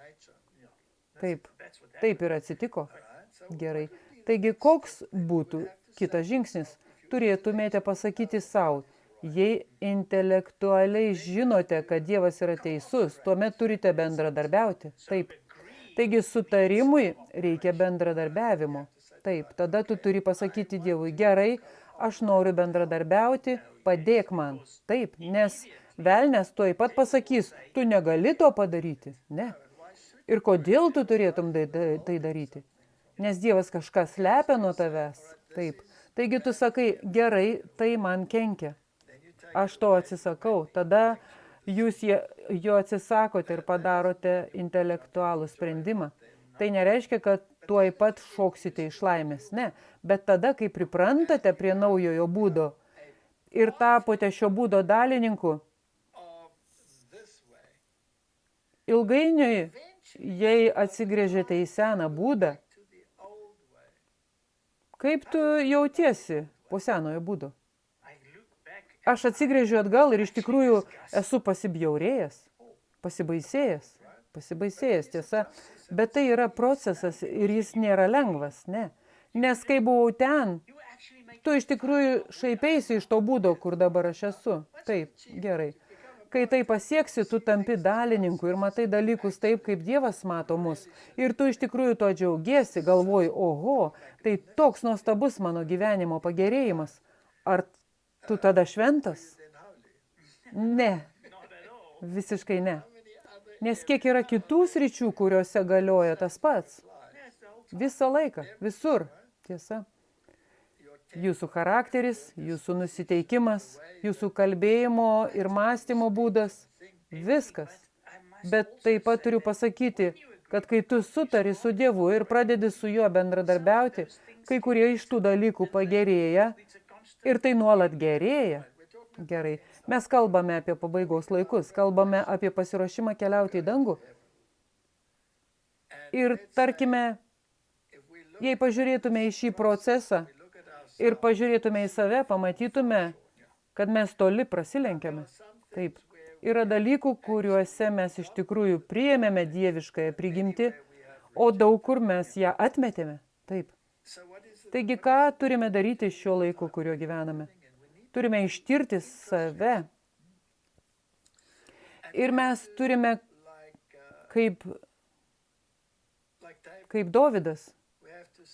Taip ir atsitiko. Gerai. Taigi, koks būtų kitas žingsnis? Turėtumėte pasakyti savo, jei intelektualiai žinote, kad Dievas yra teisus, tuomet turite bendradarbiauti. Taip. Taigi sutarimui reikia bendradarbiavimo. Taip, tada tu turi pasakyti Dievui, gerai, aš noriu bendradarbiauti, padėk man. Taip, nes velnias tuoj pat pasakys, tu negali to padaryti. Ne. Ir kodėl tu turėtum tai daryti? Nes Dievas kažką slepia nuo tavęs. Taip. Taigi tu sakai, gerai, tai man kenkia. Aš to atsisakau. Tada jūs jo atsisakote ir padarote intelektualų sprendimą. Tai nereiškia, kad tuoj pat šoksite iš laimės. Ne. Bet tada, kai priprantate prie naujojo būdo ir tapote šio būdo dalininku, ilgainiui, jei atsigręžėte į seną būdą, kaip tu jautiesi po senojo būdo? Aš atsigręžiu atgal ir iš tikrųjų esu pasibjaurėjęs, pasibaisėjęs tiesa, bet tai yra procesas ir jis nėra lengvas, ne. Nes kai buvau ten, tu iš tikrųjų šaipeisi iš to būdo, kur dabar aš esu. Taip, gerai. Kai tai pasieksi, tu tampi dalininku ir matai dalykus taip, kaip Dievas mato mus. Ir tu iš tikrųjų to džiaugiesi, galvoji, oho, tai toks nuostabus mano gyvenimo pagerėjimas. Ar tu tada šventas? Ne, visiškai ne. Nes kiek yra kitų sričių, kuriuose galioja tas pats. Visą laiką, visur, tiesa. Jūsų charakteris, jūsų nusiteikimas, jūsų kalbėjimo ir mąstymo būdas, viskas. Bet taip pat turiu pasakyti, kad kai tu sutari su Dievu ir pradedi su juo bendradarbiauti, kai kurie iš tų dalykų pagerėja ir tai nuolat gerėja. Gerai, mes kalbame apie pabaigos laikus, kalbame apie pasiruošimą keliauti į dangų. Ir tarkime, jei pažiūrėtume į šį procesą, ir pažiūrėtume į save, pamatytume, kad mes toli prasilenkiame. Taip. Yra dalykų, kuriuose mes iš tikrųjų priėmėme dieviškąją prigimtį, o daug kur mes ją atmetėme. Taip. Taigi, ką turime daryti šiuo laiku, kuriuo gyvename? Turime ištirti save. Ir mes turime, kaip Dovydas,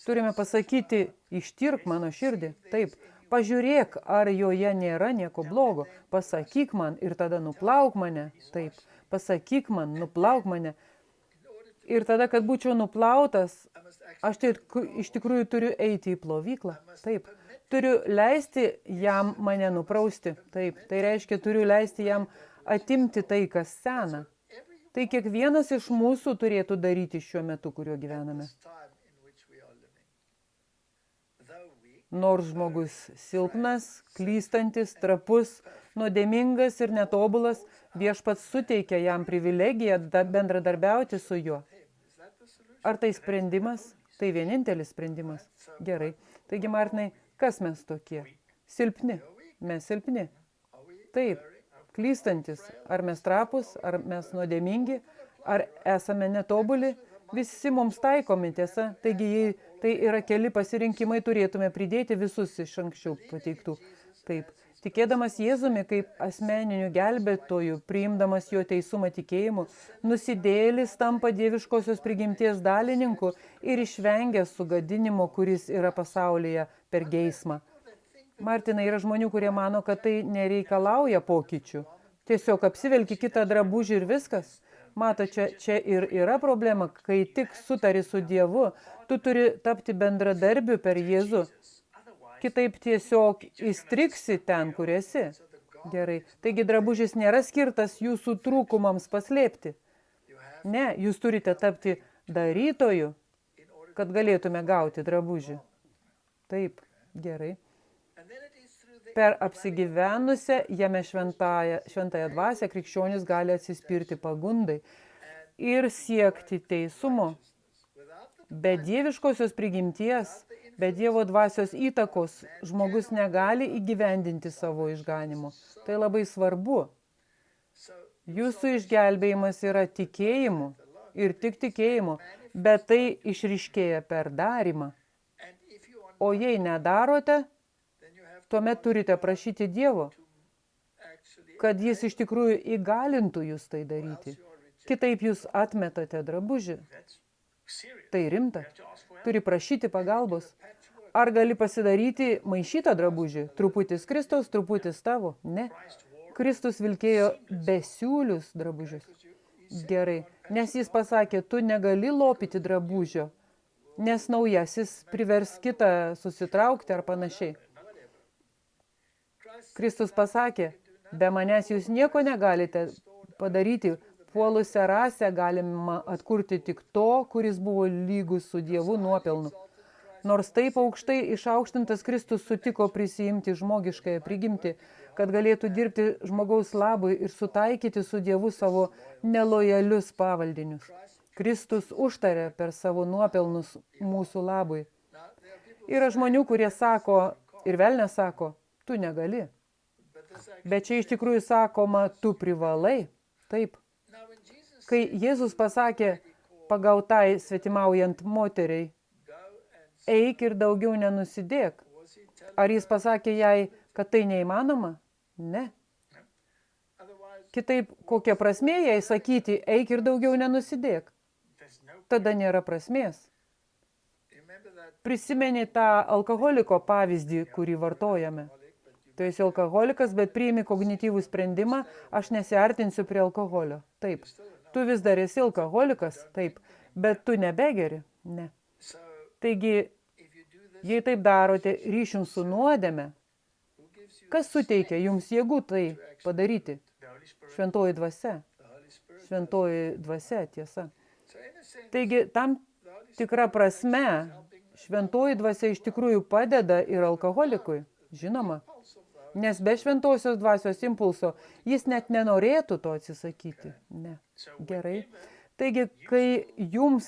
turime pasakyti, ištirk mano širdį. Taip, pažiūrėk, ar joje nėra nieko blogo. Pasakyk man ir tada nuplauk mane. Taip, pasakyk man, nuplauk mane. Ir tada, kad būčiau nuplautas, aš tai iš tikrųjų turiu eiti į plovyklą. Taip, turiu leisti jam mane nuprausti. Taip, tai reiškia, turiu leisti jam atimti tai, kas sena. Tai kiekvienas iš mūsų turėtų daryti šiuo metu, kuriuo gyvename. Nors žmogus silpnas, klystantis, trapus, nuodėmingas ir netobulas, viešpats suteikia jam privilegiją bendradarbiauti su juo. Ar tai sprendimas? Tai vienintelis sprendimas. Gerai. Taigi, Martinai, kas mes tokie? Silpni. Mes silpni. Taip. Klystantis. Ar mes trapus, ar mes nuodėmingi, ar esame netobuli, visi mums taikomi, tiesa. Taigi, jei tai yra keli pasirinkimai, turėtume pridėti visus iš anksčiau pateiktų. Taip. Tikėdamas Jėzumi kaip asmeniniu gelbėtoju, priimdamas jo teisumą tikėjimu, nusidėjėlis tampa dieviškosios prigimties dalininku ir išvengia sugadinimo, kuris yra pasaulyje per geismą. Martinai, yra žmonių, kurie mano, kad tai nereikalauja pokyčių. Tiesiog apsivelki kitą drabužį ir viskas. Mato, čia ir yra problema, kai tik sutari su Dievu, tu turi tapti bendradarbiu per Jėzų. Kitaip tiesiog įstriksi ten, kur esi. Gerai. Taigi drabužis nėra skirtas jūsų trūkumams paslėpti. Ne, jūs turite tapti darytoju, kad galėtume gauti drabužį. Taip, gerai. Per apsigyvenusią jame šventąją dvasią krikščionis gali atsispirti pagundai ir siekti teisumo. Be dieviškosios prigimties, be Dievo dvasios įtakos žmogus negali įgyvendinti savo išganimo. Tai labai svarbu. Jūsų išgelbėjimas yra tikėjimu ir tik tikėjimu, bet tai išryškėja per darymą. O jei nedarote, tuomet turite prašyti Dievo, kad jis iš tikrųjų įgalintų jūs tai daryti. Kitaip jūs atmetate drabužį. Tai rimta. Turi prašyti pagalbos. Ar gali pasidaryti maišytą drabužį? Truputis Kristaus, truputis tavo? Ne. Kristus vilkėjo besiūlius drabužius. Gerai. Nes jis pasakė, tu negali lopyti drabužio, nes naujasis privers kitą susitraukti ar panašiai. Kristus pasakė, be manęs jūs nieko negalite padaryti. Puolusią rasę galima atkurti tik to, kuris buvo lygus su Dievu nuopelnu. Nors taip aukštai išaukštintas Kristus sutiko prisijimti žmogiškąją prigimtį, kad galėtų dirbti žmogaus labui ir sutaikyti su Dievu savo nelojalius pavaldinius. Kristus užtarė per savo nuopelnus mūsų labui. Yra žmonių, kurie sako, ir velnias sako, tu negali. Bet čia iš tikrųjų sakoma, tu privalai. Taip. Kai Jėzus pasakė pagautai svetimaujant moteriai, eik ir daugiau nenusidėk. Ar jis pasakė jai, kad tai neįmanoma? Ne. Kitaip, kokia prasmė jai sakyti, eik ir daugiau nenusidėk? Tada nėra prasmės. Prisimeni tą alkoholiko pavyzdį, kurį vartojame. Tu esi alkoholikas, bet priimi kognityvų sprendimą, aš nesiartinsiu prie alkoholio. Taip. Tu vis dar esi alkoholikas, taip, bet tu nebegeri. Ne. Taigi, jei taip darote ryšium su nuodėme, kas suteikia jums jėgų tai padaryti? Šventoji dvasia. Šventoji dvasia, tiesa. Taigi, tam tikra prasme, šventoji dvasia iš tikrųjų padeda ir alkoholikui, žinoma. Nes be šventosios dvasios impulso jis net nenorėtų to atsisakyti. Ne. Gerai. Taigi, kai jums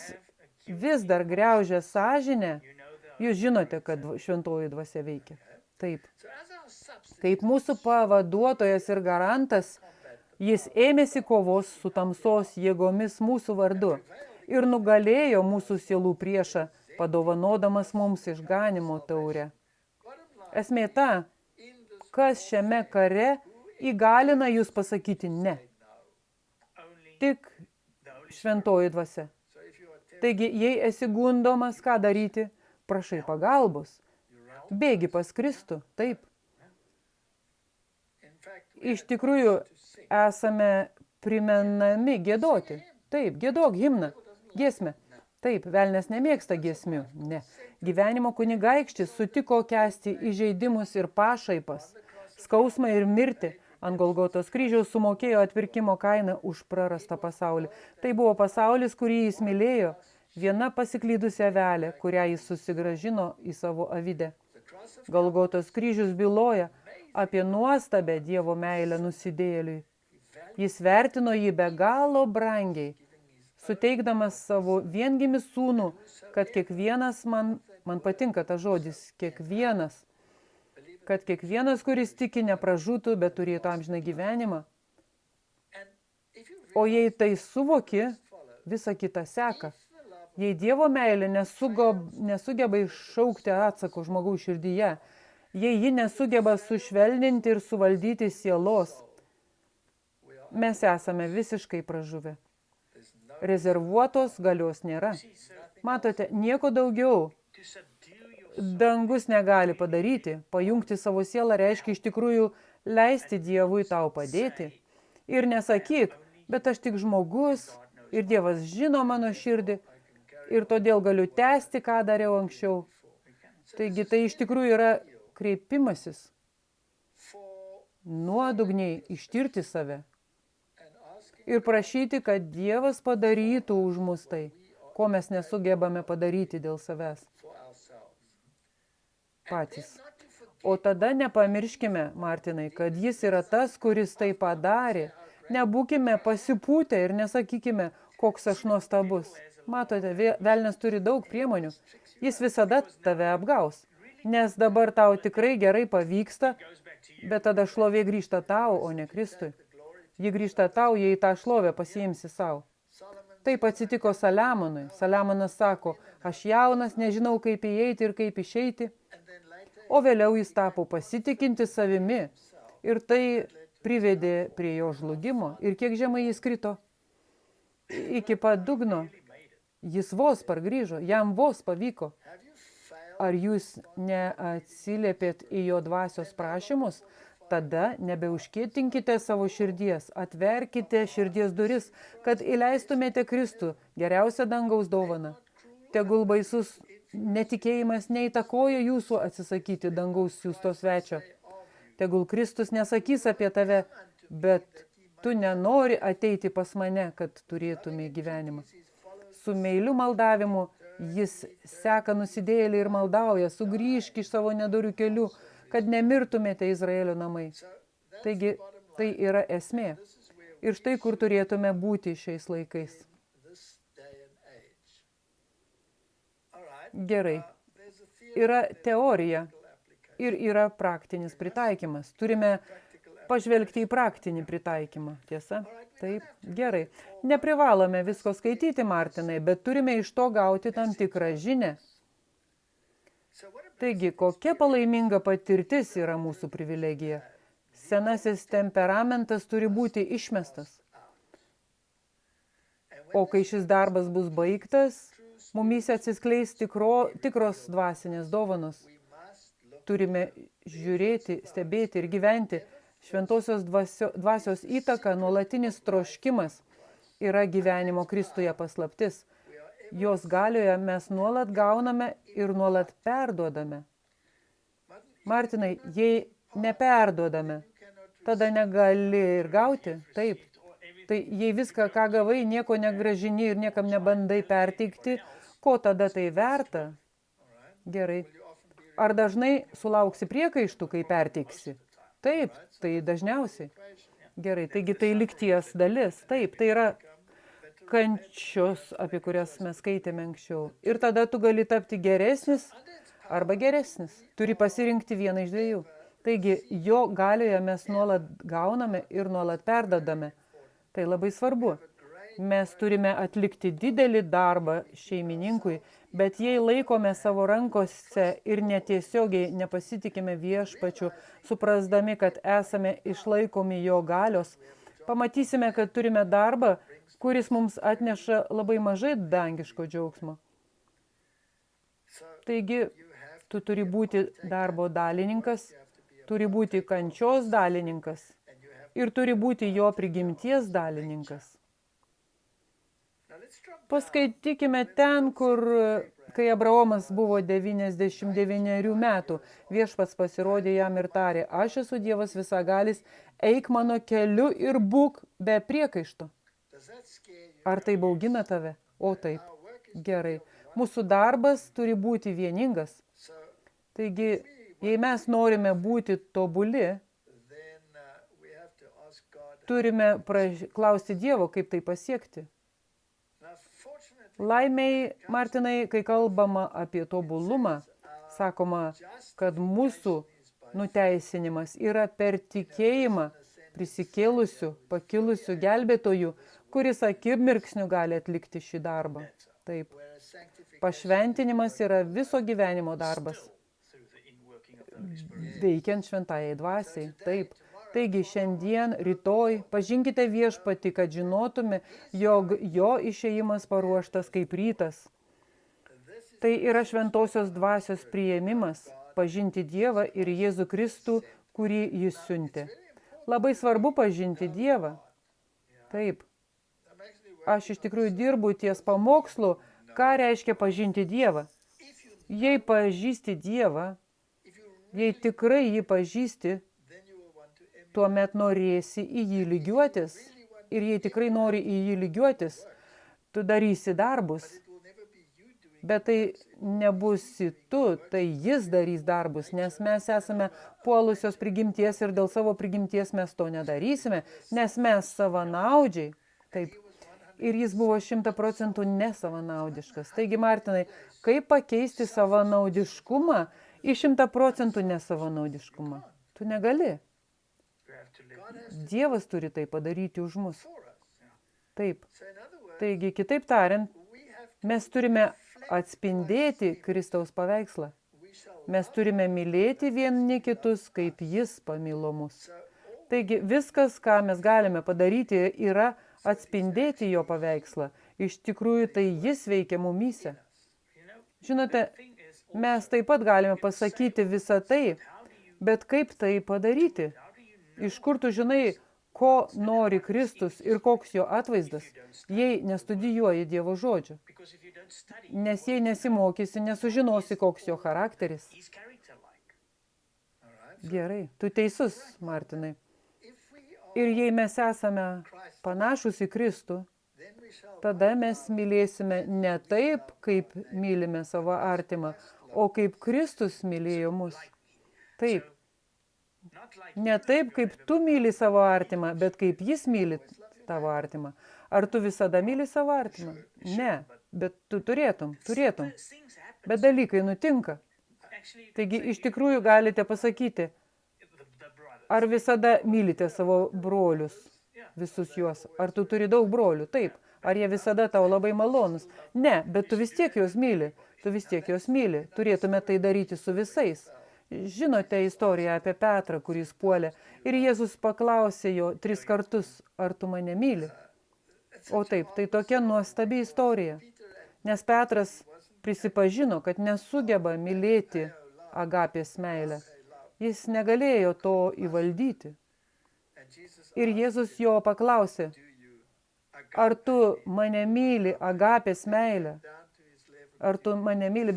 vis dar griaužia sąžinė, jūs žinote, kad šventoji dvasia veikia. Taip. Kaip mūsų pavaduotojas ir garantas, jis ėmėsi kovos su tamsos jėgomis mūsų vardu ir nugalėjo mūsų sielų priešą, padovanodamas mums išganimo taurę. Esmė ta, kas šiame kare įgalina jūs pasakyti ne. Tik šventoji dvasia. Taigi, jei esi gundomas, ką daryti, prašai pagalbos. Bėgi pas Kristų, taip. Iš tikrųjų, esame primenami giedoti. Taip, giedok himną, giesmę. Taip, velnias nemėgsta giesmių. Ne. Gyvenimo kunigaikštis sutiko kęsti įžeidimus ir pašaipas, skausmą ir mirtį, Ant Golgotos kryžiaus sumokėjo atpirkimo kainą už prarastą pasaulį. Tai buvo pasaulis, kurį jis mylėjo, viena pasiklydusi avelė, kurią jis susigrąžino į savo avidę. Golgotos kryžius byloja apie nuostabę Dievo meilę nusidėjėliui. Jis vertino jį be galo brangiai, suteikdamas savo viengimį sūnų, kad kiekvienas, man patinka tas žodis, kiekvienas, kad kiekvienas, kuris tiki, nepražūtų, bet turėtų amžiną gyvenimą. O jei tai suvoki, visa kita seka. Jei Dievo meilė nesugeba iššaukti atsako žmogaus širdyje, jei ji nesugeba sušvelninti ir suvaldyti sielos, mes esame visiškai pražuvę. Rezervuotos galios nėra. Matote, nieko daugiau dangus negali padaryti. Pajungti savo sielą reiškia iš tikrųjų leisti Dievui tau padėti. Ir nesakyk, bet aš tik žmogus ir Dievas žino mano širdį ir todėl galiu tęsti, ką dariau anksčiau. Taigi tai iš tikrųjų yra kreipimasis nuodugniai ištirti save ir prašyti, kad Dievas padarytų už mus tai, ko mes nesugebame padaryti dėl savęs patys. O tada nepamirškime, Martinai, kad jis yra tas, kuris tai padarė. Nebūkime pasipūtę ir nesakykime, koks aš nuostabus. Matote, velnias turi daug priemonių. Jis visada tave apgaus. Nes dabar tau tikrai gerai pavyksta, bet tada šlovė grįžta tau, o ne Kristui. Ji grįžta tau, jei tą šlovę pasiimsi savo. Taip atsitiko Saliamonui. Saliamonas sako, aš jaunas, nežinau, kaip įeiti ir kaip išeiti. O vėliau jis tapo pasitikinti savimi. Ir tai privedė prie jo žlugimo. Ir kiek žemai jis krito? Iki pat dugno. Jis vos pargrįžo, jam vos pavyko. Ar jūs neatsiliepėt į jo dvasios prašymus? Tada nebeužkietinkite savo širdies, atverkite širdies duris, kad įleistumėte Kristų, geriausią dangaus dovaną. Tegul baisus netikėjimas neįtakoja jūsų atsisakyti dangaus siųsto svečio. Tegul Kristus nesakys apie tave, bet tu nenori ateiti pas mane, kad turėtumė gyvenimą. Su meiliu maldavimu jis seka nusidėjėlį ir maldauja, sugrįžk iš savo nedorių kelių, kad nemirtumėte Izraelio namai. Taigi, tai yra esmė. Ir štai kur turėtume būti šiais laikais. Gerai. Yra teorija ir yra praktinis pritaikymas. Turime pažvelgti į praktinį pritaikymą. Tiesa? Taip, gerai. Neprivalome visko skaityti, Martinai, bet turime iš to gauti tam tikrą žinią. Taigi, kokia palaiminga patirtis yra mūsų privilegija? Senasis temperamentas turi būti išmestas. O kai šis darbas bus baigtas, mumyse atsiskleis tikros dvasinės dovanos. Turime žiūrėti, stebėti ir gyventi. Šventosios dvasios įtaka, nuolatinis troškimas yra gyvenimo Kristuje paslaptis. Jos galioje mes nuolat gauname ir nuolat perduodame. Martinai, jei neperduodame, tada negali ir gauti. Taip. Tai jei viską, ką gavai, nieko negražini ir niekam nebandai perteikti, ko tada tai verta? Gerai. Ar dažnai sulauksi priekaištų, kai perteiksi? Taip, tai dažniausiai. Gerai, taigi tai lygties dalis. Taip, tai yra kančios, apie kurias mes skaitėme anksčiau. Ir tada tu gali tapti geresnis arba geresnis. Turi pasirinkti vieną iš dviejų. Taigi, jo galioje mes nuolat gauname ir nuolat perdadame. Tai labai svarbu. Mes turime atlikti didelį darbą šeimininkui, bet jei laikome savo rankose ir netiesiogiai nepasitikime viešpačiu, suprasdami, kad esame išlaikomi jo galios, pamatysime, kad turime darbą, kuris mums atneša labai mažai dangiško džiaugsmo. Taigi, tu turi būti darbo dalininkas, turi būti kančios dalininkas ir turi būti jo prigimties dalininkas. Paskaitykime ten, kur, kai Abraomas buvo 99 metų, viešpats pasirodė jam ir tarė, aš esu Dievas visagalis, eik mano keliu ir būk be priekaišto. Ar tai baugina tave? O taip, gerai. Mūsų darbas turi būti vieningas. Taigi, jei mes norime būti tobuli, turime klausti Dievo, kaip tai pasiekti. Laimiai, Martinai, kai kalbama apie tobulumą, sakoma, kad mūsų nuteisinimas yra per tikėjimą prisikėlusių, pakilusių gelbėtojų, kuris akimirksniu gali atlikti šį darbą. Taip. Pašventinimas yra viso gyvenimo darbas. Veikiant šventajai dvasiai. Taip. Taigi šiandien, rytoj, pažinkite viešpatį, kad žinotume, jog jo išėjimas paruoštas kaip rytas. Tai yra šventosios dvasios priėmimas, pažinti Dievą ir Jėzų Kristų, kurį jis siuntė. Labai svarbu pažinti Dievą. Taip. Aš iš tikrųjų dirbu ties pamokslu, ką reiškia pažinti Dievą. Jei pažįsti Dievą, jei tikrai jį pažįsti, tuomet norėsi į jį lygiuotis. Ir jei tikrai nori į jį lygiuotis, tu darysi darbus. Bet tai nebusi tu, tai jis darys darbus, nes mes esame puolusios prigimties ir dėl savo prigimties mes to nedarysime, nes mes savanaudžiai. Taip. Ir jis buvo 100% nesavanaudiškas. Taigi, Martinai, kaip pakeisti savanaudiškumą į 100% nesavanaudiškumą? Tu negali. Dievas turi tai padaryti už mus. Taip. Taigi, kitaip tariant, mes turime atspindėti Kristaus paveikslą. Mes turime mylėti vieni kitus, kaip jis pamilo mus. Taigi, viskas, ką mes galime padaryti, yra atspindėti jo paveikslą. Iš tikrųjų, tai jis veikia mumyse. Žinote, mes taip pat galime pasakyti visą tai, bet kaip tai padaryti? Iš kur tu žinai, ko nori Kristus ir koks jo atvaizdas, jei nestudijuoji Dievo žodžio? Nes jei nesimokysi, nesužinosi, koks jo charakteris. Gerai, tu teisus, Martinai. Ir jei mes esame panašus į Kristų, tada mes mylėsime ne taip, kaip mylime savo artimą, o kaip Kristus mylėjo mus. Taip. Ne taip, kaip tu myli savo artimą, bet kaip jis myli tavo artimą. Ar tu visada myli savo artimą? Ne, bet tu turėtum. Bet dalykai nutinka. Taigi, iš tikrųjų galite pasakyti, ar visada mylite savo brolius, visus juos? Ar tu turi daug brolių? Taip. Ar jie visada tau labai malonus? Ne, bet tu vis tiek juos myli. Turėtume tai daryti su visais. Žinote istoriją apie Petrą, kuris puolė. Ir Jėzus paklausė jo 3 kartus, ar tu mane myli? O taip, tai tokia nuostabi istorija. Nes Petras prisipažino, kad nesugeba mylėti agapės meilę. Jis negalėjo to įvaldyti. Ir Jėzus jo paklausė, ar tu mane myli agapės meilę? Ar tu mane myli?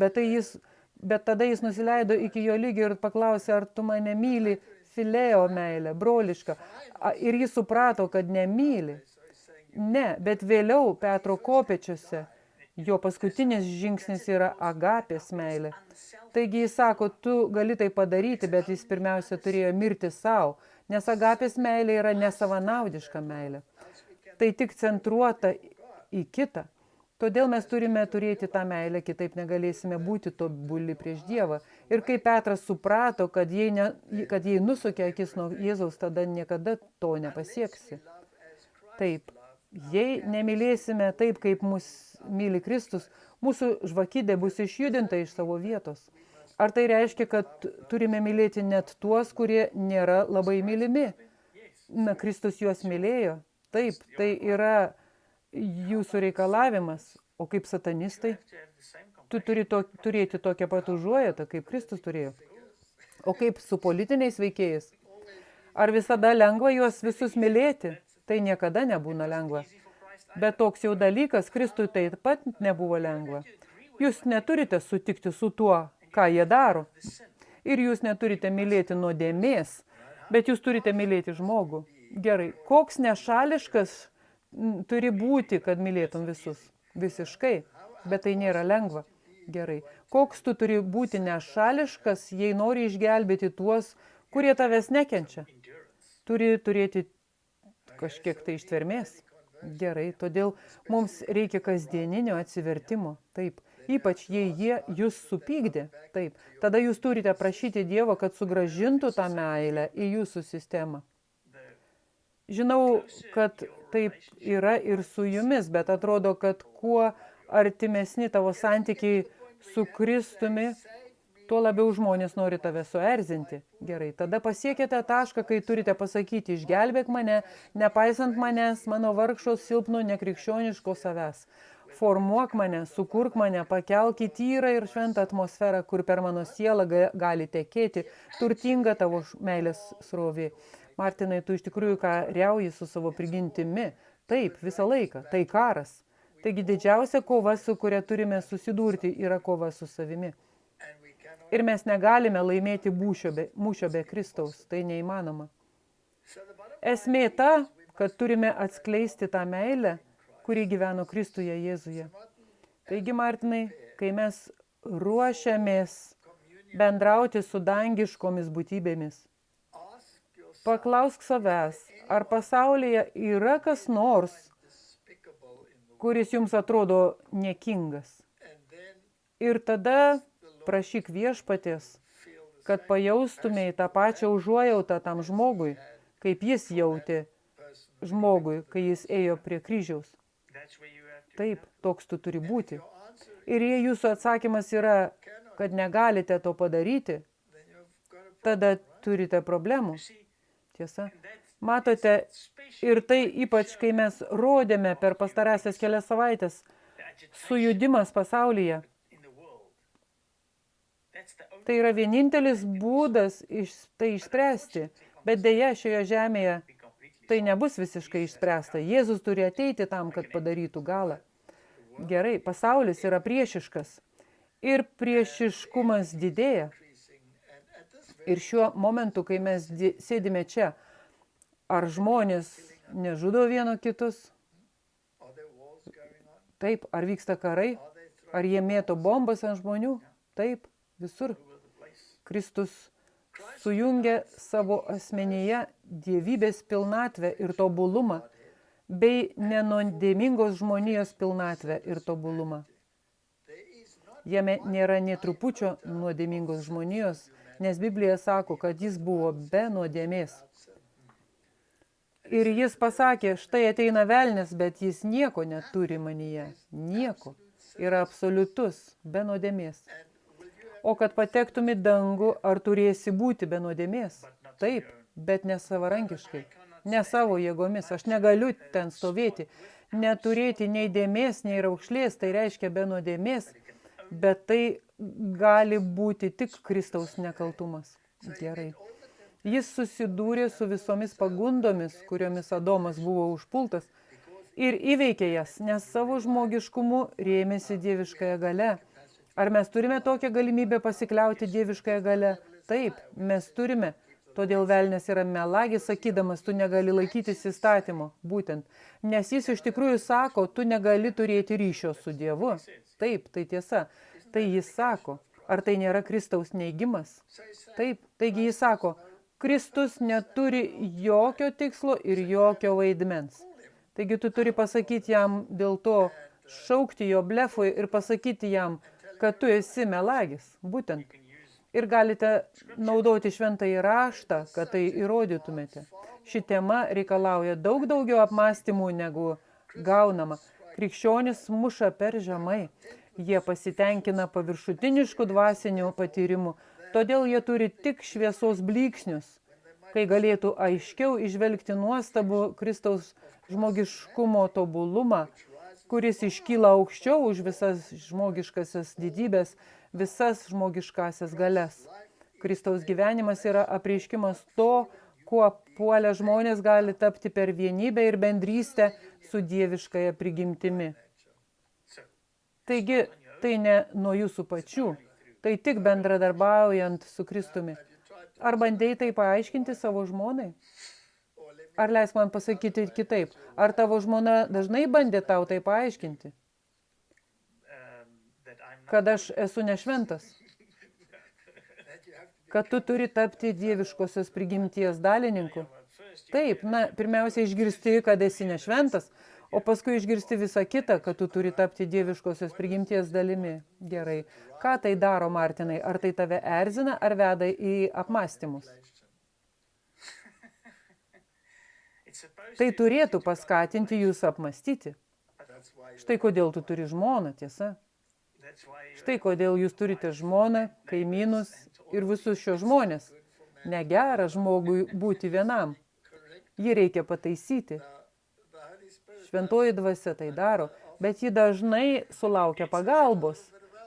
Bet tada jis nusileido iki jo lygio ir paklausė, ar tu mane myli filėjo meilę, brolišką. Ir jis suprato, kad nemyli. Ne, bet vėliau Petro kopėčiuose jo paskutinis žingsnis yra agapės meilė. Taigi jis sako, tu gali tai padaryti, bet jis pirmiausia turėjo mirti savo, nes agapės meilė yra nesavanaudiška meilė. Tai tik centruota į kitą. Todėl mes turime turėti tą meilę, kitaip negalėsime būti tobuli prieš Dievą. Ir kai Petras suprato, kad jei nusukė akis nuo Jėzaus, tada niekada to nepasieksi. Taip, jei nemylėsime taip, kaip mus myli Kristus, mūsų žvakidė bus išjudinta iš savo vietos. Ar tai reiškia, kad turime mylėti net tuos, kurie nėra labai mylimi? Na, Kristus juos mylėjo. Taip, tai yra jūsų reikalavimas, o kaip satanistai, tu turi turėti tokią pat užuojautą, kaip Kristus turėjo. O kaip su politiniais veikėjais? Ar visada lengva juos visus mylėti? Tai niekada nebūna lengva. Bet toks jau dalykas Kristui taip pat nebuvo lengva. Jūs neturite sutikti su tuo, ką jie daro. Ir jūs neturite mylėti nuodėmės, bet jūs turite mylėti žmogų. Gerai, koks nešališkas turi būti, kad mylėtum visus? Visiškai, bet tai nėra lengva. Gerai, koks tu turi būti nešališkas, jei nori išgelbėti tuos, kurie tavęs nekenčia? Turi turėti kažkiek tai ištvermės. Gerai, todėl mums reikia kasdieninio atsivertimo. Taip. Ypač jei jie jūs supykdė. Taip. Tada jūs turite prašyti Dievo, kad sugrąžintų tą meilę į jūsų sistemą. Žinau, kad taip yra ir su jumis, bet atrodo, kad kuo artimesni tavo santykiai su Kristumi, tuo labiau žmonės nori tave suerzinti. Gerai, tada pasiekite tašką, kai turite pasakyti, išgelbėk mane, nepaisant manęs, mano vargšo silpno nekrikščioniško savęs. Formuok mane, sukurk mane, pakelk į tyrą ir šventą atmosferą, kur per mano sielą gali tekėti turtinga tavo meilės srovė. Martinai, tu iš tikrųjų kariauji su savo prigimtimi. Taip, visą laiką. Tai karas. Taigi didžiausia kova, su kuria turime susidurti, yra kova su savimi. Ir mes negalime laimėti mūšio be Kristaus. Tai neįmanoma. Esmė ta, kad turime atskleisti tą meilę, kuri gyveno Kristuje Jėzuje. Taigi, Martinai, kai mes ruošiamės bendrauti su dangiškomis būtybėmis, paklausk savęs, ar pasaulyje yra kas nors, kuris jums atrodo niekingas. Ir tada prašyk viešpaties, kad pajaustumei tą pačią užuojautą tam žmogui, kaip jis jautė žmogui, kai jis ėjo prie kryžiaus. Taip, toks tu turi būti. Ir jei jūsų atsakymas yra, kad negalite to padaryti, tada turite problemų. Tiesa? Matote, ir tai ypač, kai mes rodėme per pastarąsias kelias savaitės, sujudimas pasaulyje. Tai yra vienintelis būdas tai išspręsti, bet deja šioje žemėje tai nebus visiškai išspręsta. Jėzus turi ateiti tam, kad padarytų galą. Gerai, pasaulis yra priešiškas. Ir priešiškumas didėja. Ir šiuo momentu, kai mes sėdime čia, ar žmonės nežudo vieno kitus? Taip, ar vyksta karai? Ar jie mėto bombas ant žmonių? Taip, visur. Kristus sujungia savo asmenyje dievybės pilnatvę ir tobulumą, bei nenuodėmingos žmonijos pilnatvę ir tobulumą. Jame nėra nė trupučio nuodėmingos žmonijos, nes Biblija sako, kad jis buvo be nuodėmės. Ir jis pasakė, štai ateina velnias, bet jis nieko neturi manyje. Nieko. Yra absoliutus, be nuodėmės. O kad patektum į dangų, ar turėsi būti be nuodėmės? Taip, bet ne savarankiškai, ne savo jėgomis. Aš negaliu ten stovėti, neturėti nei dėmės, nei raukšlės, tai reiškia be nuodėmės, bet tai gali būti tik Kristaus nekaltumas. Gerai. Jis susidūrė su visomis pagundomis, kuriomis Adomas buvo užpultas, ir įveikė jas, nes savo žmogiškumu rėmėsi dieviškąją galia. Ar mes turime tokią galimybę pasikliauti dieviškąją galia? Taip, mes turime. Todėl velnias yra melagis, sakydamas, tu negali laikytis įstatymo. Būtent. Nes jis iš tikrųjų sako, tu negali turėti ryšio su Dievu. Taip, tai tiesa. Tai jis sako. Ar tai nėra Kristaus neigimas? Taip. Taigi jis sako, Kristus neturi jokio tikslo ir jokio vaidmens. Taigi tu turi pasakyti jam dėl to, šaukti jo blefui ir pasakyti jam, kad tu esi melagis, būtent. Ir galite naudoti šventąjį raštą, kad tai įrodytumėte. Ši tema reikalauja daug daugiau apmąstymų negu gaunama. Krikščionys muša per žemai. Jie pasitenkina paviršutiniškų dvasinių patyrimų, todėl jie turi tik šviesos blyksnius, kai galėtų aiškiau išvelgti nuostabų Kristaus žmogiškumo tobulumą, kuris iškyla aukščiau už visas žmogiškasias didybės, visas žmogiškasias galias. Kristaus gyvenimas yra apreiškimas to, kuo puolę žmonės gali tapti per vienybę ir bendrystę su dieviškąja prigimtimi. Taigi, tai ne nuo jūsų pačių, tai tik bendradarbiaujant su Kristumi. Ar bandėjai tai paaiškinti savo žmonai? Ar leis man pasakyti kitaip? Ar tavo žmona dažnai bandė tau tai paaiškinti? Kad aš esu nešventas. Kad tu turi tapti dieviškosios prigimties dalininku. Taip, pirmiausia išgirsti, kad esi nešventas, o paskui išgirsti visą kitą, kad tu turi tapti dieviškosios prigimties dalimi. Gerai. Ką tai daro, Martinai? Ar tai tave erzina, ar veda į apmąstymus? Tai turėtų paskatinti jūs apmąstyti. Štai kodėl tu turi žmoną, tiesa? Štai kodėl jūs turite žmoną, kaimynus ir visus šios žmonės. Negera žmogui būti vienam. Jį reikia pataisyti. Šventoji dvasia tai daro, bet ji dažnai sulaukia pagalbos.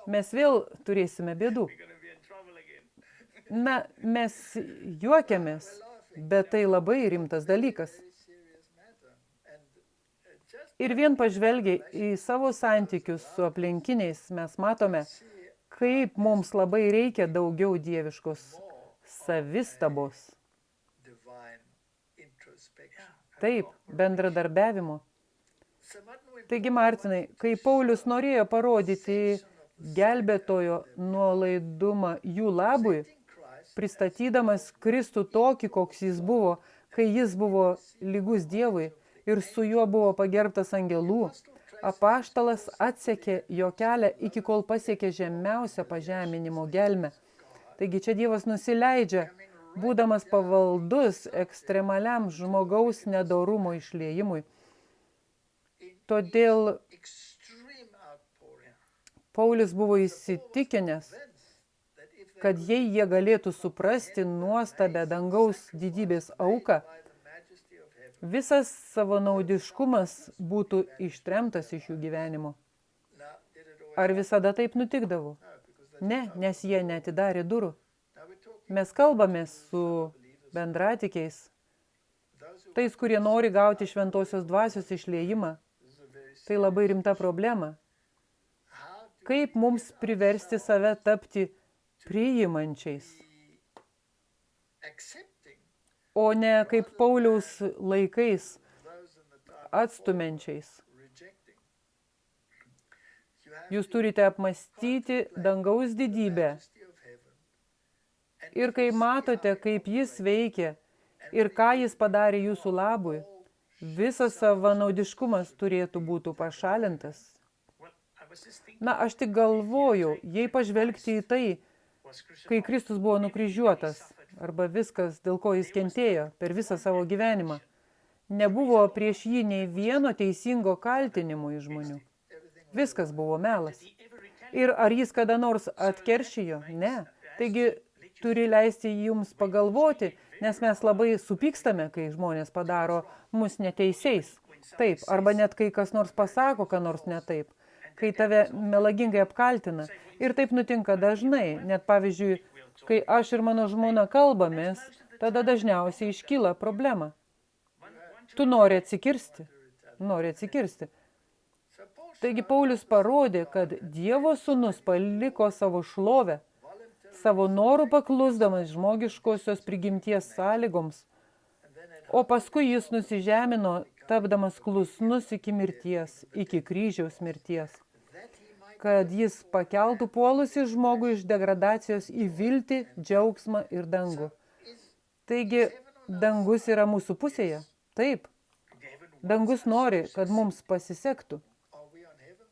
Mes vėl turėsime bėdų. Mes juokiamės, bet tai labai rimtas dalykas. Ir vien pažvelgiai į savo santykius su aplinkiniais, mes matome, kaip mums labai reikia daugiau dieviškos savistabos. Taip, bendradarbiavimo. Taigi, Martinai, kai Paulius norėjo parodyti gelbėtojo nuolaidumą jų labui, pristatydamas Kristų tokį, koks jis buvo, kai jis buvo lygus Dievui ir su juo buvo pagerbtas angelų, apaštalas atsekė jo kelią iki kol pasiekė žemiausią pažeminimo gelmę. Taigi čia Dievas nusileidžia, būdamas pavaldus ekstremaliam žmogaus nedorumo išliejimui. Todėl Paulius buvo įsitikinęs, kad jei jie galėtų suprasti nuostabę dangaus didybės auką, visas savanaudiškumas būtų ištremtas iš jų gyvenimo. Ar visada taip nutikdavo? Ne, nes jie neatidarė durų. Mes kalbame su bendratikiais, tais, kurie nori gauti šventosios dvasios išliejimą. Tai labai rimta problema. Kaip mums priversti save tapti priimančiais, o ne kaip Pauliaus laikais atstumiančiais. Jūs turite apmąstyti dangaus didybę. Ir kai matote, kaip jis veikia ir ką jis padarė jūsų labui, visas savanaudiškumas turėtų būti pašalintas. Aš tik galvoju, jei pažvelgti į tai, kai Kristus buvo nukryžiuotas, arba viskas, dėl ko jis kentėjo per visą savo gyvenimą, nebuvo prieš jį nei vieno teisingo kaltinimo iš žmonių. Viskas buvo melas. Ir ar jis kada nors atkeršijo? Ne. Taigi, turi leisti jums pagalvoti, nes mes labai supykstame, kai žmonės padaro mus neteisiais. Taip, arba net kai kas nors pasako, ką nors ne taip, kai tave melagingai apkaltina. Ir taip nutinka dažnai, net pavyzdžiui, kai aš ir mano žmona kalbamės, tada dažniausiai iškyla problema. Tu nori atsikirsti. Taigi Paulius parodė, kad Dievo sūnus paliko savo šlovę, savo norų paklusdamas žmogiškosios prigimties sąlygoms, o paskui jis nusižemino, tapdamas klusnus iki mirties, iki kryžiaus mirties, kad jis pakeltų puolusį žmogų iš degradacijos į viltį, džiaugsmą ir dangų. Taigi, dangus yra mūsų pusėje? Taip. Dangus nori, kad mums pasisektų.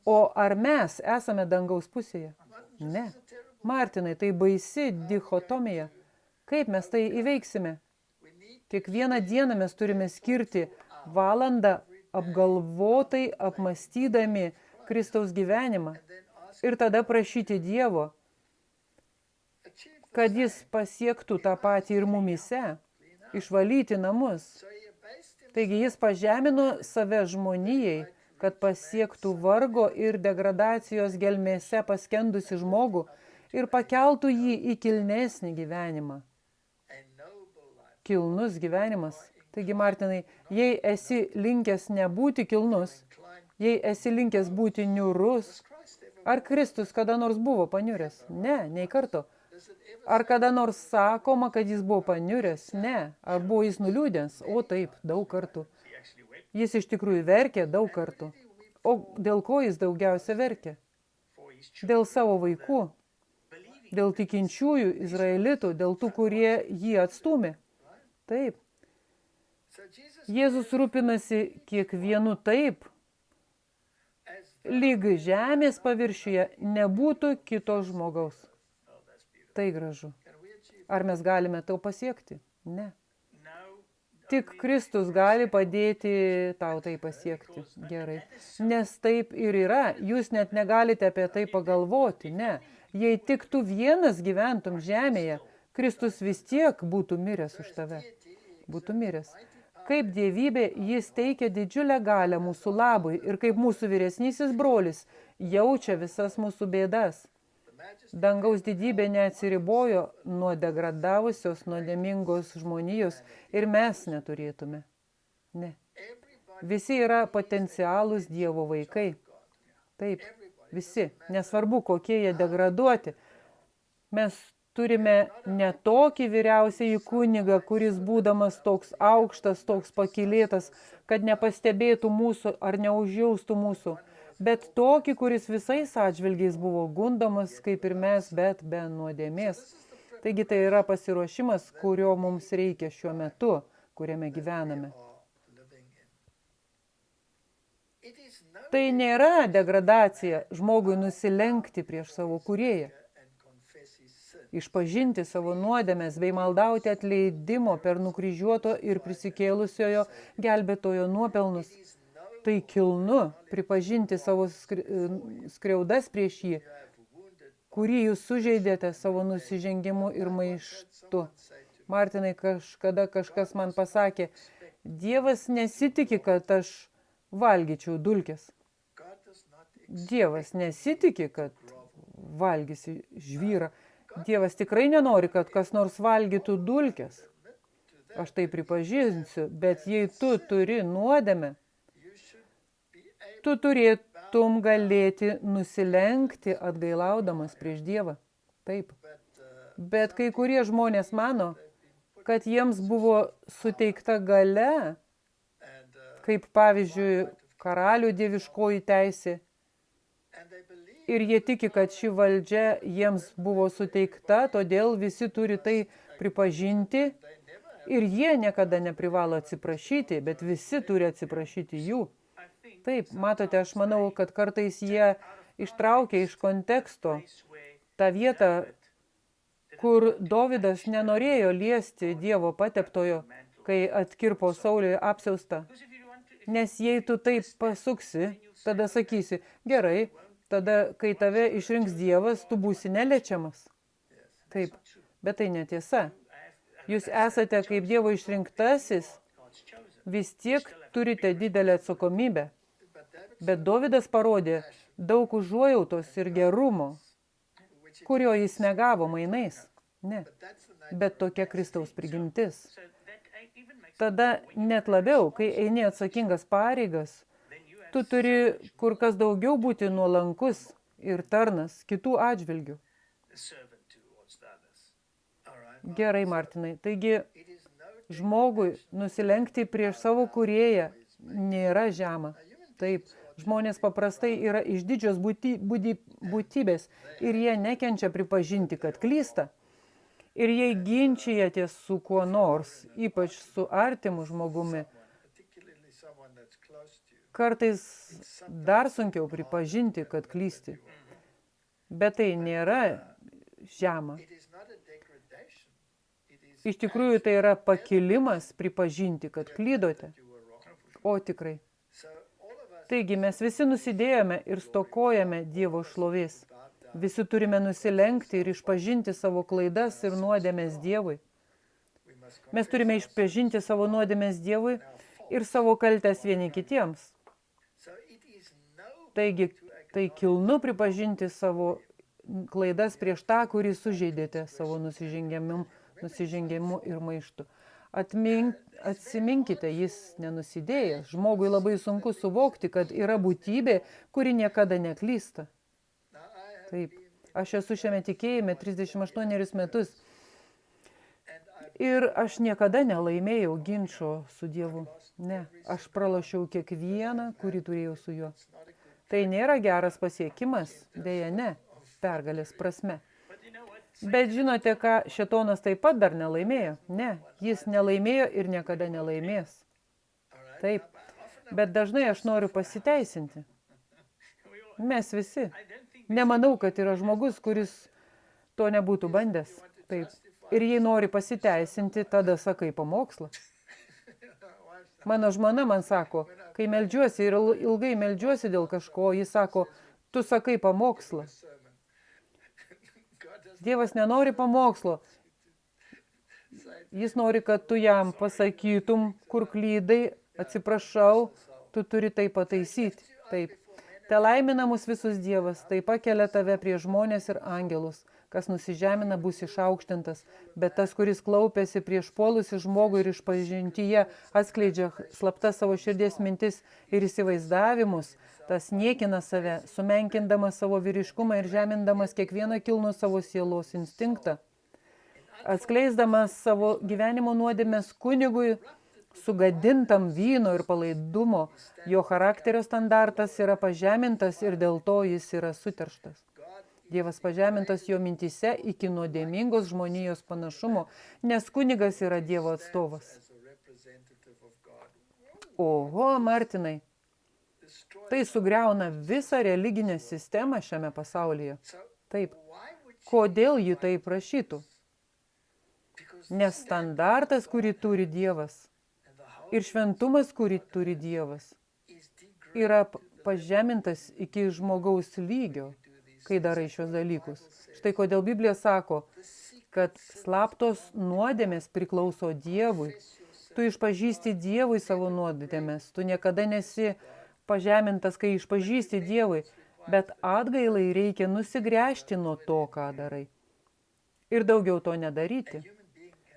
O ar mes esame dangaus pusėje? Ne. Martinai, tai baisi dichotomija. Kaip mes tai įveiksime? Kiekvieną dieną mes turime skirti valandą apgalvotai apmąstydami Kristaus gyvenimą ir tada prašyti Dievo, kad jis pasiektų tą patį ir mumyse, išvalyti namus. Taigi jis pažemino save žmonijai, kad pasiektų vargo ir degradacijos gelmėse paskendusi žmogų ir pakeltų jį į kilnesnį gyvenimą. Kilnus gyvenimas, Taigi, Martinai, jei esi linkęs nebūti kilnus, jei esi linkęs būti niūrus, ar Kristus kada nors buvo paniuręs? Ne, nei karto. Ar kada nors sakoma, kad jis buvo paniuręs? Ne. Ar buvo jis nuliūdęs? O taip, daug kartų. Jis iš tikrųjų verkė daug kartų. O dėl ko jis daugiausia verkė? Dėl savo vaikų, dėl tikinčiųjų izraelitų, dėl tų, kurie jį atstūmė. Taip. Jėzus rūpinasi kiekvienu taip, lyg žemės paviršiuje nebūtų kito žmogaus. Tai gražu. Ar mes galime to pasiekti? Ne. Tik Kristus gali padėti tau tai pasiekti. Gerai. Nes taip ir yra. Jūs net negalite apie tai pagalvoti. Ne. Jei tik tu vienas gyventum žemėje, Kristus vis tiek būtų miręs už tave. Būtų miręs. Kaip dievybė, jis teikia didžiulę galią mūsų labui ir kaip mūsų vyresnysis brolis jaučia visas mūsų bėdas. Dangaus didybė neatsiribojo nuo degradavusios, nuodėmingos žmonijos ir mes neturėtume. Ne. Visi yra potencialūs Dievo vaikai. Taip, visi. Nesvarbu, kokie jie degraduoti. Mes turime ne tokį vyriausiąjį kunigą, kuris būdamas toks aukštas, toks pakylėtas, kad nepastebėtų mūsų ar neužjaustų mūsų, bet tokį, kuris visais atžvilgiais buvo gundomas, kaip ir mes, bet be nuodėmės. Taigi tai yra pasiruošimas, kurio mums reikia šiuo metu, kuriame gyvename. Tai nėra degradacija žmogui nusilenkti prieš savo kūrėją, išpažinti savo nuodėmes bei maldauti atleidimo per nukryžiuoto ir prisikėlusiojo gelbėtojo nuopelnus. Tai kilnu pripažinti savo skriaudas prieš jį, kurį jūs sužeidėte savo nusižengimu ir maištu. Martinai, kažkada kažkas man pasakė, Dievas nesitiki, kad aš valgyčiau dulkes. Dievas nesitiki, kad valgysi žvyrą. Dievas tikrai nenori, kad kas nors valgytų dulkes. Aš tai pripažinsiu, bet jei tu turi nuodėmę, tu turėtum galėti nusilenkti atgailaudamas prieš Dievą. Taip. Bet kai kurie žmonės mano, kad jiems buvo suteikta galia, kaip pavyzdžiui karalių dieviškoji teisė, ir jie tiki, kad ši valdžia jiems buvo suteikta, todėl visi turi tai pripažinti ir jie niekada neprivalo atsiprašyti, bet visi turi atsiprašyti jų. Taip, matote, aš manau, kad kartais jie ištraukia iš konteksto tą vietą, kur Dovydas nenorėjo liesti Dievo pateptojo, kai atkirpo Sauliui apsiaustą. Nes jei tu taip pasuksi, tada sakysi, gerai, tada, kai tave išrinks Dievas, tu būsi neliečiamas. Taip, bet tai netiesa. Jūs esate kaip Dievo išrinktasis, vis tiek turite didelę atsakomybę. Bet Dovydas parodė daug užuojautos ir gerumo, kurio jis negavo mainais. Ne, bet tokia Kristaus prigimtis. Tada net labiau, kai eini atsakingas pareigas, tu turi kur kas daugiau būti nuolankus ir tarnas kitų atžvilgių. Gerai, Martinai. Taigi, žmogui nusilenkti prieš savo kūrėją nėra žema. Taip, žmonės paprastai yra išdidžios būtybės ir jie nekenčia pripažinti, kad klysta. Ir jei ginčijatės su kuo nors, ypač su artimu žmogumi, kartais dar sunkiau pripažinti, kad klysti. Bet tai nėra žema. Iš tikrųjų, tai yra pakilimas pripažinti, kad klydote. O tikrai. Taigi, mes visi nusidėjome ir stokojame Dievo šlovės. Visi turime nusilenkti ir išpažinti savo klaidas ir nuodėmes Dievui. Mes turime išpažinti savo nuodėmes Dievui ir savo kaltes vieni kitiems. Taigi, tai kilnu pripažinti savo klaidas prieš tą, kurį sužeidėte savo nusižengimu ir maištu. Atsiminkite, jis nenusidėjęs. Žmogui labai sunku suvokti, kad yra būtybė, kuri niekada neklysta. Taip, aš esu šiame tikėjime 38 metus. Ir aš niekada nelaimėjau ginčo su Dievu. Ne, aš pralošiau kiekvieną, kurį turėjau su juo. Tai nėra geras pasiekimas, dėja ne, pergalės prasme. Bet žinote, ką šėtonas taip pat dar nelaimėjo? Ne, jis nelaimėjo ir niekada nelaimės. Taip, bet dažnai aš noriu pasiteisinti. Mes visi. Nemanau, kad yra žmogus, kuris to nebūtų bandęs. Taip. Ir jei nori pasiteisinti, tada sakai pamokslą. Mano žmona man sako, kai meldžiuosi ir ilgai meldžiuosi dėl kažko, jis sako, tu sakai pamokslą. Dievas nenori pamokslo. Jis nori, kad tu jam pasakytum, kur klydai, atsiprašau, tu turi tai pataisyti. Taip. Te laimina mus visus Dievas, tai pakelia tave prie žmonės ir angelus. Kas nusižemina, bus išaukštintas, bet tas, kuris klaupėsi prieš puolusį žmogų ir išpažintyje atskleidžia slapta savo širdies mintis ir įsivaizdavimus, tas niekina save, sumenkindamas savo vyriškumą ir žemindamas kiekvieną kilnų savo sielos instinktą. Atskleisdamas savo gyvenimo nuodėmes kunigui, sugadintam vyno ir palaidumo, jo charakterio standartas yra pažemintas ir dėl to jis yra suterštas. Dievas pažemintas jo mintyse iki nuodėmingos žmonijos panašumo, nes kunigas yra Dievo atstovas. Oho, Martinai, tai sugriauna visą religinę sistemą šiame pasaulyje. Taip. Kodėl ji tai prašytų? Nes standartas, kurį turi Dievas, ir šventumas, kurį turi Dievas, yra pažemintas iki žmogaus lygio, kai darai šios dalykus. Štai kodėl Biblija sako, kad slaptos nuodėmės priklauso Dievui. Tu išpažįsti Dievui savo nuodėmės. Tu niekada nesi pažemintas, kai išpažįsti Dievui, bet atgailai reikia nusigręžti nuo to, ką darai. Ir daugiau to nedaryti.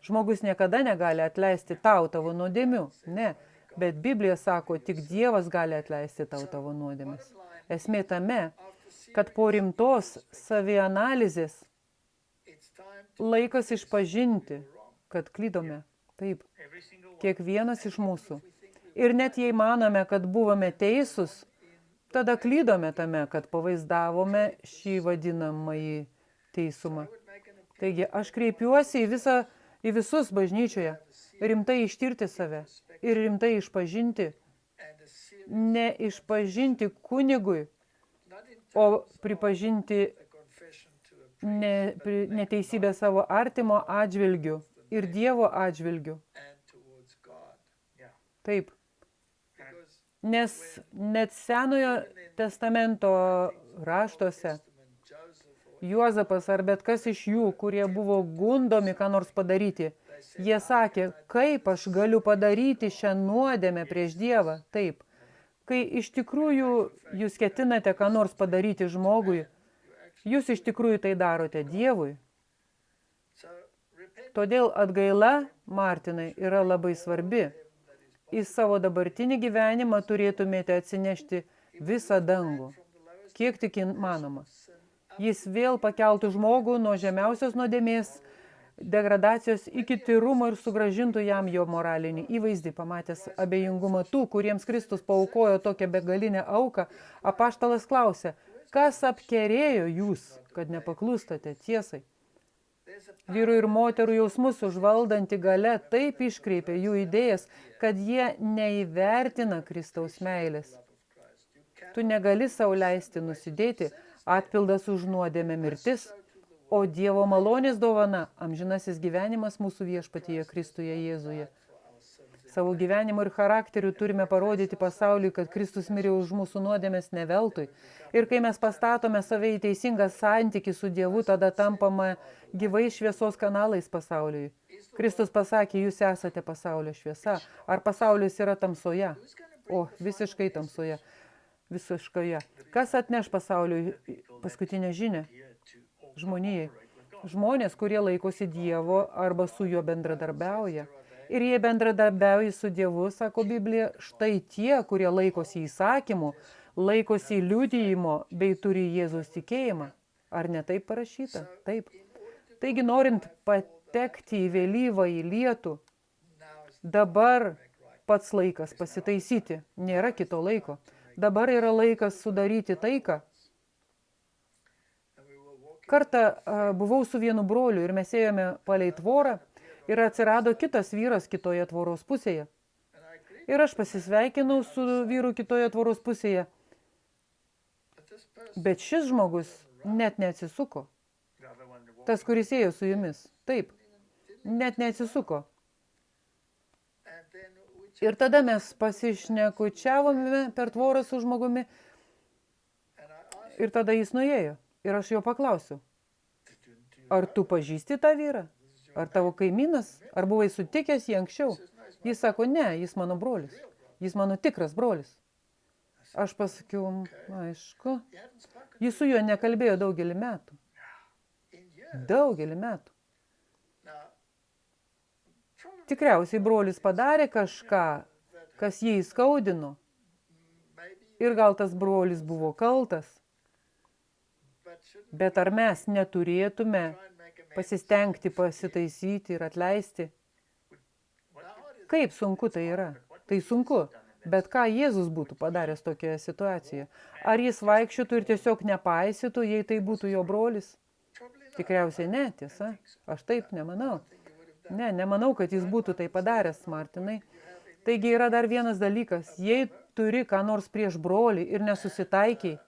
Žmogus niekada negali atleisti tau tavo nuodėmių. Ne, bet Biblija sako, tik Dievas gali atleisti tau tavo nuodėmės. Esmė tame, kad po rimtos savianalizės laikas išpažinti, kad klydome. Taip, kiekvienas iš mūsų. Ir net jei manome, kad buvome teisūs, tada klydome tame, kad pavaizdavome šį vadinamąjį teisumą. Taigi, aš kreipiuosi į visus bažnyčioje, rimtai ištirti save ir rimtai išpažinti. Ne išpažinti kunigui, o pripažinti neteisybę savo artimo atžvilgiu ir Dievo atžvilgiu. Taip. Nes net Senojo testamento raštuose Juozapas ar bet kas iš jų, kurie buvo gundomi ką nors padaryti, jie sakė, kaip aš galiu padaryti šią nuodėmę prieš Dievą. Taip. Kai iš tikrųjų jūs ketinate ką nors padaryti žmogui, jūs iš tikrųjų tai darote Dievui. Todėl atgaila, Martinai, yra labai svarbi. Į savo dabartinį gyvenimą turėtumėte atsinešti visą dangų, kiek tik įmanoma. Jis vėl pakeltų žmogų nuo žemiausios nuodėmės, degradacijos iki tyrumo ir sugrąžintų jam jo moralinį įvaizdį, pamatęs abejingumą tų, kuriems Kristus paaukojo tokią begalinę auką. Apaštalas klausė, kas apkerėjo jūs, kad nepaklūstate tiesai? Vyrų ir moterų jausmus užvaldanti galia taip iškreipia jų idėjas, kad jie neįvertina Kristaus meilės. Tu negali sau leisti nusidėti, atpildas už nuodėmę mirtis, o Dievo malonės dovana, amžinasis gyvenimas mūsų viešpatyje Kristuje Jėzuje. Savo gyvenimu ir charakteriu turime parodyti pasauliui, kad Kristus mirė už mūsų nuodėmės ne veltui. Ir kai mes pastatome save į teisingą santykį su Dievu, tada tampame gyvai šviesos kanalais pasauliui. Kristus pasakė, jūs esate pasaulio šviesa. Ar pasaulis yra tamsoje? O, visiškai tamsoje. Visiškoje. Kas atneš pasauliui paskutinę žinią? Žmonijai. Žmonės, kurie laikosi Dievo arba su juo bendradarbiauja. Ir jei bendradarbiauji su Dievu, sako Biblija, štai tie, kurie laikosi įsakymų, laikosi liudijimo bei turi Jėzus tikėjimą. Ar ne taip parašyta? Taip. Taigi, norint patekti į vėlyvąjį lietų, dabar pats laikas pasitaisyti. Nėra kito laiko. Dabar yra laikas sudaryti taiką. Kartą buvau su vienu broliu ir mes ėjome palei tvorą ir atsirado kitas vyras kitoje tvoros pusėje. Ir aš pasisveikinau su vyru kitoje tvoros pusėje. Bet šis žmogus net neatsisuko. Tas, kuris ėjo su jumis. Taip, net neatsisuko. Ir tada mes pasišnekučiavome per tvorą su žmogumi ir tada jis nuėjo. Ir aš jo paklausiu, ar tu pažįsti tą vyrą? Ar tavo kaimynas? Ar buvai sutikęs jį anksčiau? Jis sako, ne, jis mano brolis. Jis mano tikras brolis. Aš pasakiau, aišku, jis su juo nekalbėjo daugelį metų. Daugelį metų. Tikriausiai brolis padarė kažką, kas jį įskaudino. Ir gal tas brolis buvo kaltas. Bet ar mes neturėtume pasistengti pasitaisyti ir atleisti? Kaip sunku tai yra? Tai sunku. Bet ką Jėzus būtų padaręs tokioje situacijoje? Ar jis vaikščiotų ir tiesiog nepaisytų, jei tai būtų jo brolis? Tikriausiai ne, tiesa. Aš taip nemanau. Ne, nemanau, kad jis būtų tai padaręs, Martinai. Taigi yra dar vienas dalykas. Jei turi ką nors prieš brolį ir nesusitaikiai,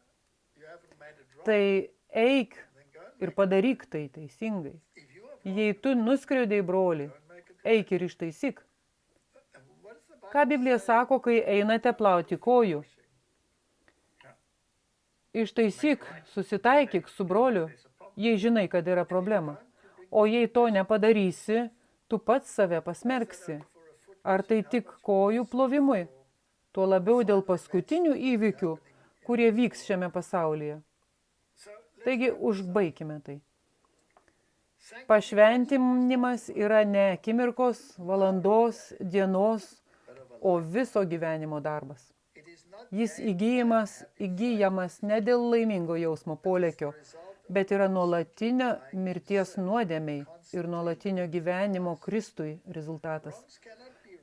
tai eik ir padaryk tai teisingai. Jei tu nuskriaudei brolį, eik ir ištaisyk. Ką Biblija sako, kai einate plauti kojų? Ištaisyk, susitaikyk su broliu, jei žinai, kad yra problema. O jei to nepadarysi, tu pats save pasmerksi. Ar tai tik kojų plovimui? Tuo labiau dėl paskutinių įvykių, kurie vyks šiame pasaulyje. Taigi, užbaikime tai. Pašventinimas yra ne akimirkos, valandos, dienos, o viso gyvenimo darbas. Jis įgyjamas ne dėl laimingo jausmo polėkio, bet yra nuolatinio mirties nuodėmiai ir nuolatinio gyvenimo Kristui rezultatas.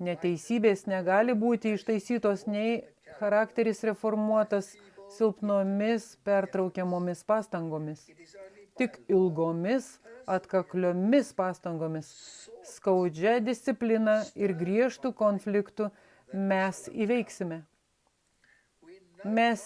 Neteisybės negali būti ištaisytos nei charakteris reformuotas silpnomis pertraukiamomis pastangomis. Tik ilgomis, atkakliomis pastangomis, skaudžia disciplina ir griežtų konfliktų mes įveiksime. Mes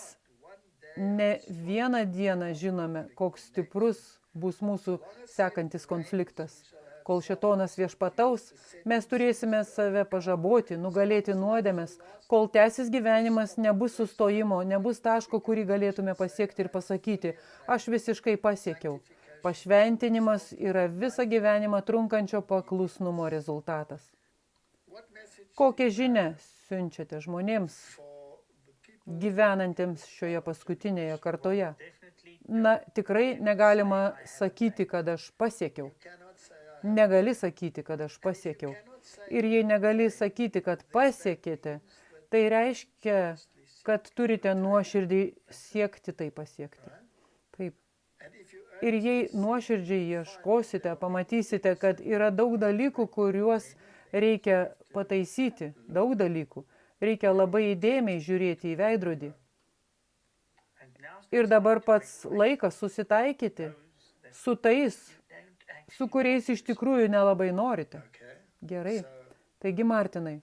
ne vieną dieną žinome, koks stiprus bus mūsų sekantis konfliktas. Kol šėtonas viešpataus, mes turėsime save pažaboti, nugalėti nuodėmes. Kol tęsis gyvenimas, nebus sustojimo, nebus taško, kurį galėtume pasiekti ir pasakyti, aš visiškai pasiekiau. Pašventinimas yra visą gyvenimą trunkančio paklusnumo rezultatas. Kokią žinią siunčiate žmonėms, gyvenantiems šioje paskutinėje kartoje? Na, tikrai negalima sakyti, kad aš pasiekiau. Negali sakyti, kad aš pasiekiau. Ir jei negali sakyti, kad pasiekėte, tai reiškia, kad turite nuoširdžiai siekti tai pasiekti. Taip. Ir jei nuoširdžiai ieškosite, pamatysite, kad yra daug dalykų, kuriuos reikia pataisyti. Daug dalykų. Reikia labai įdėmiai žiūrėti į veidrodį. Ir dabar pats laikas susitaikyti su tais, su kuriais iš tikrųjų nelabai norite. Gerai. Taigi, Martinai,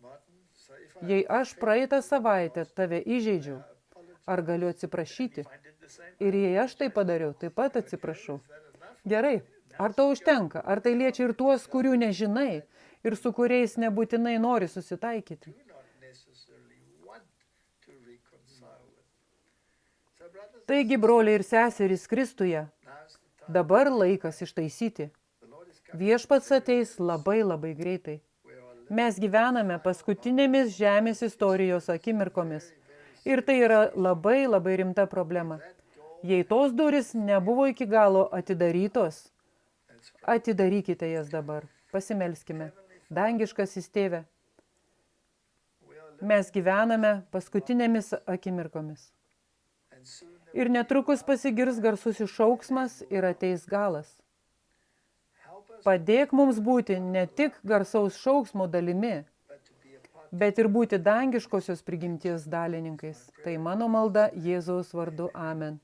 jei aš praeitą savaitę tave įžeidžiau, ar galiu atsiprašyti? Ir jei aš tai padariau, taip pat atsiprašau. Gerai. Ar to užtenka? Ar tai liečia ir tuos, kurių nežinai ir su kuriais nebūtinai nori susitaikyti? Taigi, broliai ir seserys Kristuje, dabar laikas ištaisyti. Viešpats ateis labai labai greitai. Mes gyvename paskutinėmis žemės istorijos akimirkomis. Ir tai yra labai labai rimta problema. Jei tos durys nebuvo iki galo atidarytos, atidarykite jas dabar. Pasimelskime. dangiškasis tėve. Mes gyvename paskutinėmis akimirkomis. Ir netrukus pasigirs garsusis šauksmas ir ateis galas. Padėk mums būti ne tik garsaus šauksmo dalimi, bet ir būti dangiškosios prigimties dalininkais. Tai mano malda Jėzaus vardu. Amen.